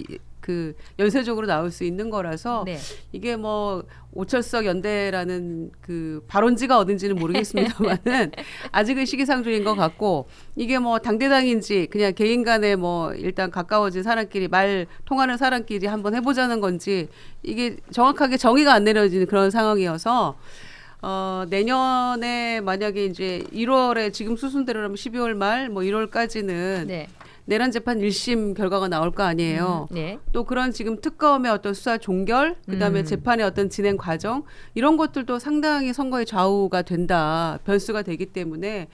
그 연쇄적으로 나올 수 있는 거라서
네.
이게 뭐 오철석 연대라는 그 발원지가 어딘지는 모르겠습니다만은 아직은 시기상조인 것 같고 이게 뭐 당대당인지 그냥 개인 간에 뭐 일단 가까워진 사람끼리 말 통하는 사람끼리 한번 해보자는 건지 이게 정확하게 정의가 안 내려지는 그런 상황이어서 내년에 만약에 이제 1월에 지금 수순대로라면 12월 말 뭐 1월까지는
네.
내란 재판 1심 결과가 나올 거 아니에요.
네.
또 그런 지금 특검의 어떤 수사 종결, 그다음에 재판의 어떤 진행 과정 이런 것들도 상당히 선거의 좌우가 된다, 변수가 되기 때문에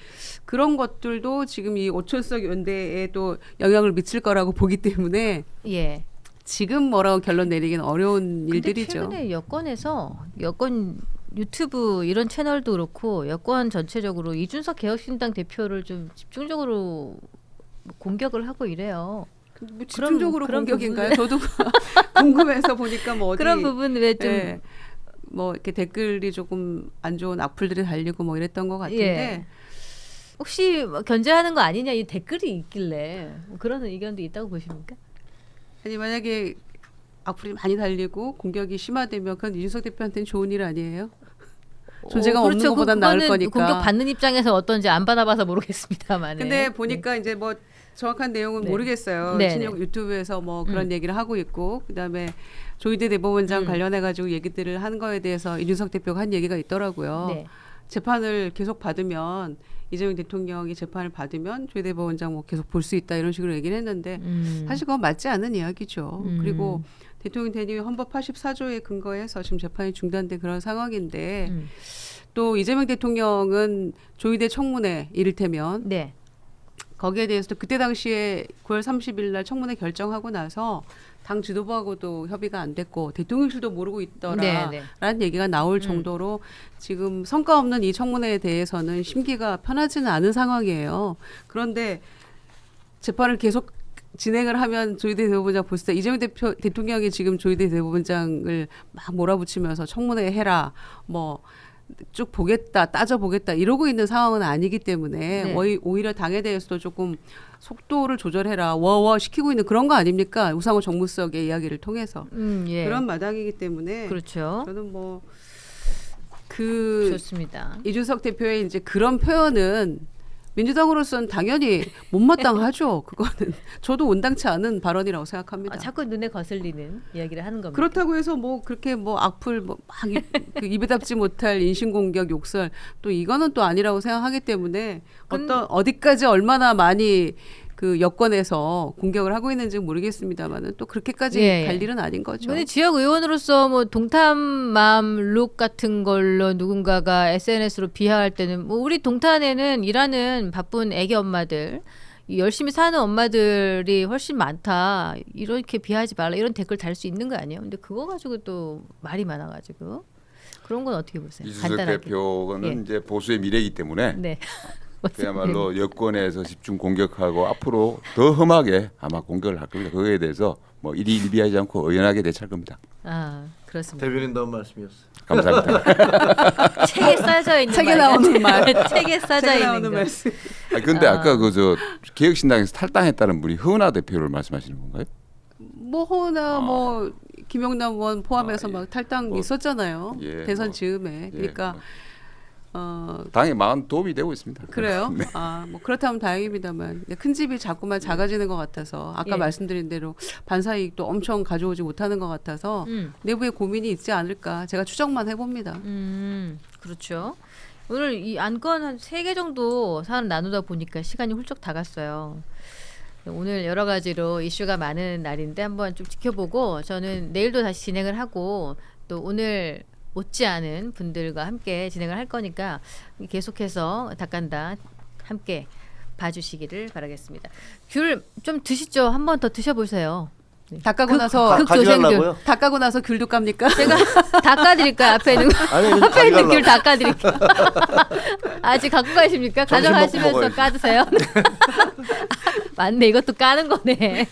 그런 것들도 지금 이 오철석 연대에도 영향을 미칠 거라고 보기 때문에
예.
지금 뭐라고 결론 내리기는 어려운
근데
일들이죠.
최근에 여권에서 여권 유튜브 이런 채널도 그렇고 여권 전체적으로 이준석 개혁신당 대표를 좀 집중적으로 공격을 하고 이래요.
뭐 집중적으로
그런
공격인가요? 저도 궁금해서 보니까 뭐 어디
그런 부분 왜좀
예, 뭐 이렇게 댓글이 조금 안 좋은 악플들이 달리고 뭐 이랬던 것 같은데
예. 혹시 뭐 견제하는 거 아니냐 이 댓글이 있길래 뭐 그런 의견도 있다고 보십니까?
아니 만약에 악플이 많이 달리고 공격이 심화되면 그건 이준석 대표한테는 좋은 일 아니에요? 존재감 없는 것보단 나을
그거는
거니까.
공격 받는 입장에서 어떤지 안 받아봐서 모르겠습니다만.
근데 보니까 이제 뭐 정확한 내용은
네.
모르겠어요.
네,
친윤
네.
유튜브에서 뭐 그런 얘기를 하고 있고 그다음에 조희대 대법원장 관련해 가지고 얘기들을 한 거에 대해서 이준석 대표가 한 얘기가 있더라고요.
네.
재판을 계속 받으면 이재명 대통령이 재판을 받으면 조희대 대법원장 뭐 계속 볼 수 있다 이런 식으로 얘기를 했는데 사실 그건 맞지 않는 이야기죠. 그리고 대통령 대리 헌법 84조에 근거해서 지금 재판이 중단된 그런 상황인데 또 이재명 대통령은 조희대 청문회 이를테면
네.
거기에 대해서도 그때 당시에 9월 30일 날 청문회 결정하고 나서 당 지도부하고도 협의가 안 됐고 대통령실도 모르고 있더라라는
네, 네.
얘기가 나올 정도로 지금 성과 없는 이 청문회에 대해서는 심기가 편하지는 않은 상황이에요. 그런데 재판을 계속 진행을 하면 조희대 대법원장 볼 때 이재명 대통령이 지금 조희대 대법원장을 막 몰아붙이면서 청문회 해라 뭐 쭉 보겠다 따져보겠다 이러고 있는 상황은 아니기 때문에
네.
오히려 당에 대해서도 조금 속도를 조절해라 워워 시키고 있는 그런 거 아닙니까? 우상호 정무수석의 이야기를 통해서
예.
그런 마당이기 때문에
그렇죠.
저는 뭐 그
좋습니다.
이준석 대표의 이제 그런 표현은 민주당으로서는 당연히 못마땅하죠. 그거는 저도 온당치 않은 발언이라고 생각합니다.
자꾸 눈에 거슬리는 이야기를 하는 겁니다.
그렇다고 해서 뭐 그렇게 뭐 악플 뭐막 그 입에 담지 못할 인신공격 욕설 또 이거는 또 아니라고 생각하기 때문에 어디까지 얼마나 많이 그 여권에서 공격을 하고 있는지 모르겠습니다만은 또 그렇게까지
예.
갈 일은 아닌 거죠.
근데 지역 의원으로서 뭐 동탄맘 룩 같은 걸로 누군가가 SNS로 비하할 때는 뭐 우리 동탄에는 일하는 바쁜 애기 엄마들 열심히 사는 엄마들이 훨씬 많다. 이렇게 비하하지 말라. 이런 댓글 달 수 있는 거 아니에요? 근데 그거 가지고 또 말이 많아가지고 그런 건 어떻게 보세요?
이준석
간단하게.
대표는
예.
이제 보수의 미래이기 때문에
네.
그야말로 여권에서 집중 공격하고 앞으로 더 험하게 아마 공격을 할 겁니다. 그거에 대해서 뭐 일희일비하지 않고 의연하게 대처할 겁니다.
아 그렇습니다.
대변인 다운 말씀이었어요.
감사합니다.
책에 써져 있는
책에
말
나오는 말.
책에 써져
제가
있는
나오는
거.
말씀.
근데 아까 그 저 개혁신당에서 탈당했다는 분이 허은하 대표를 말씀하시는 건가요?
뭐 호나 뭐 김용남 의원 포함해서
예.
막 탈당
뭐,
있었잖아요.
예,
대선
뭐,
즈음에. 그러니까
당에 많은 도움이 되고 있습니다.
그래요? 뭐 그렇다면 다행입니다만 큰 집이 자꾸만 작아지는 것 같아서 아까
예.
말씀드린 대로 반사이익도 엄청 가져오지 못하는 것 같아서 내부에 고민이 있지 않을까 제가 추정만 해봅니다.
그렇죠. 오늘 이 안건 한 3개 정도 사안 나누다 보니까 시간이 훌쩍 다 갔어요. 오늘 여러 가지로 이슈가 많은 날인데 한번 좀 지켜보고 저는 내일도 다시 진행을 하고 또 오늘 못지않은 분들과 함께 진행을 할 거니까 계속해서 닭간다 함께 봐주시기를 바라겠습니다. 귤 좀 드시죠. 한 번 더 드셔보세요.
다 까고 나서
가져가려고요?
다 까고 나서 귤도 깝니까?
제가 다 까드릴까요? 앞에 있는 거.
아니
앞에 있는 귤
가져가려고.
다 까드릴게요. 아직 갖고 가십니까?
점심 먹고
가져가시면서
먹어야지.
까드세요. 맞네, 이것도 까는 거네.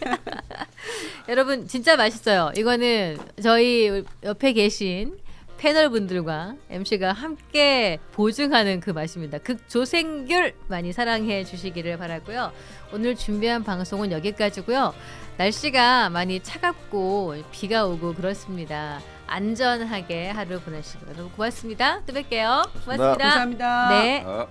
여러분 진짜 맛있어요. 이거는 저희 옆에 계신 패널 분들과 MC가 함께 보증하는 그 맛입니다. 극조생귤 많이 사랑해 주시기를 바라고요. 오늘 준비한 방송은 여기까지고요. 날씨가 많이 차갑고 비가 오고 그렇습니다. 안전하게 하루 보내시기 바랍니다. 고맙습니다. 또 뵐게요. 고맙습니다.
감사합니다.
네.
아.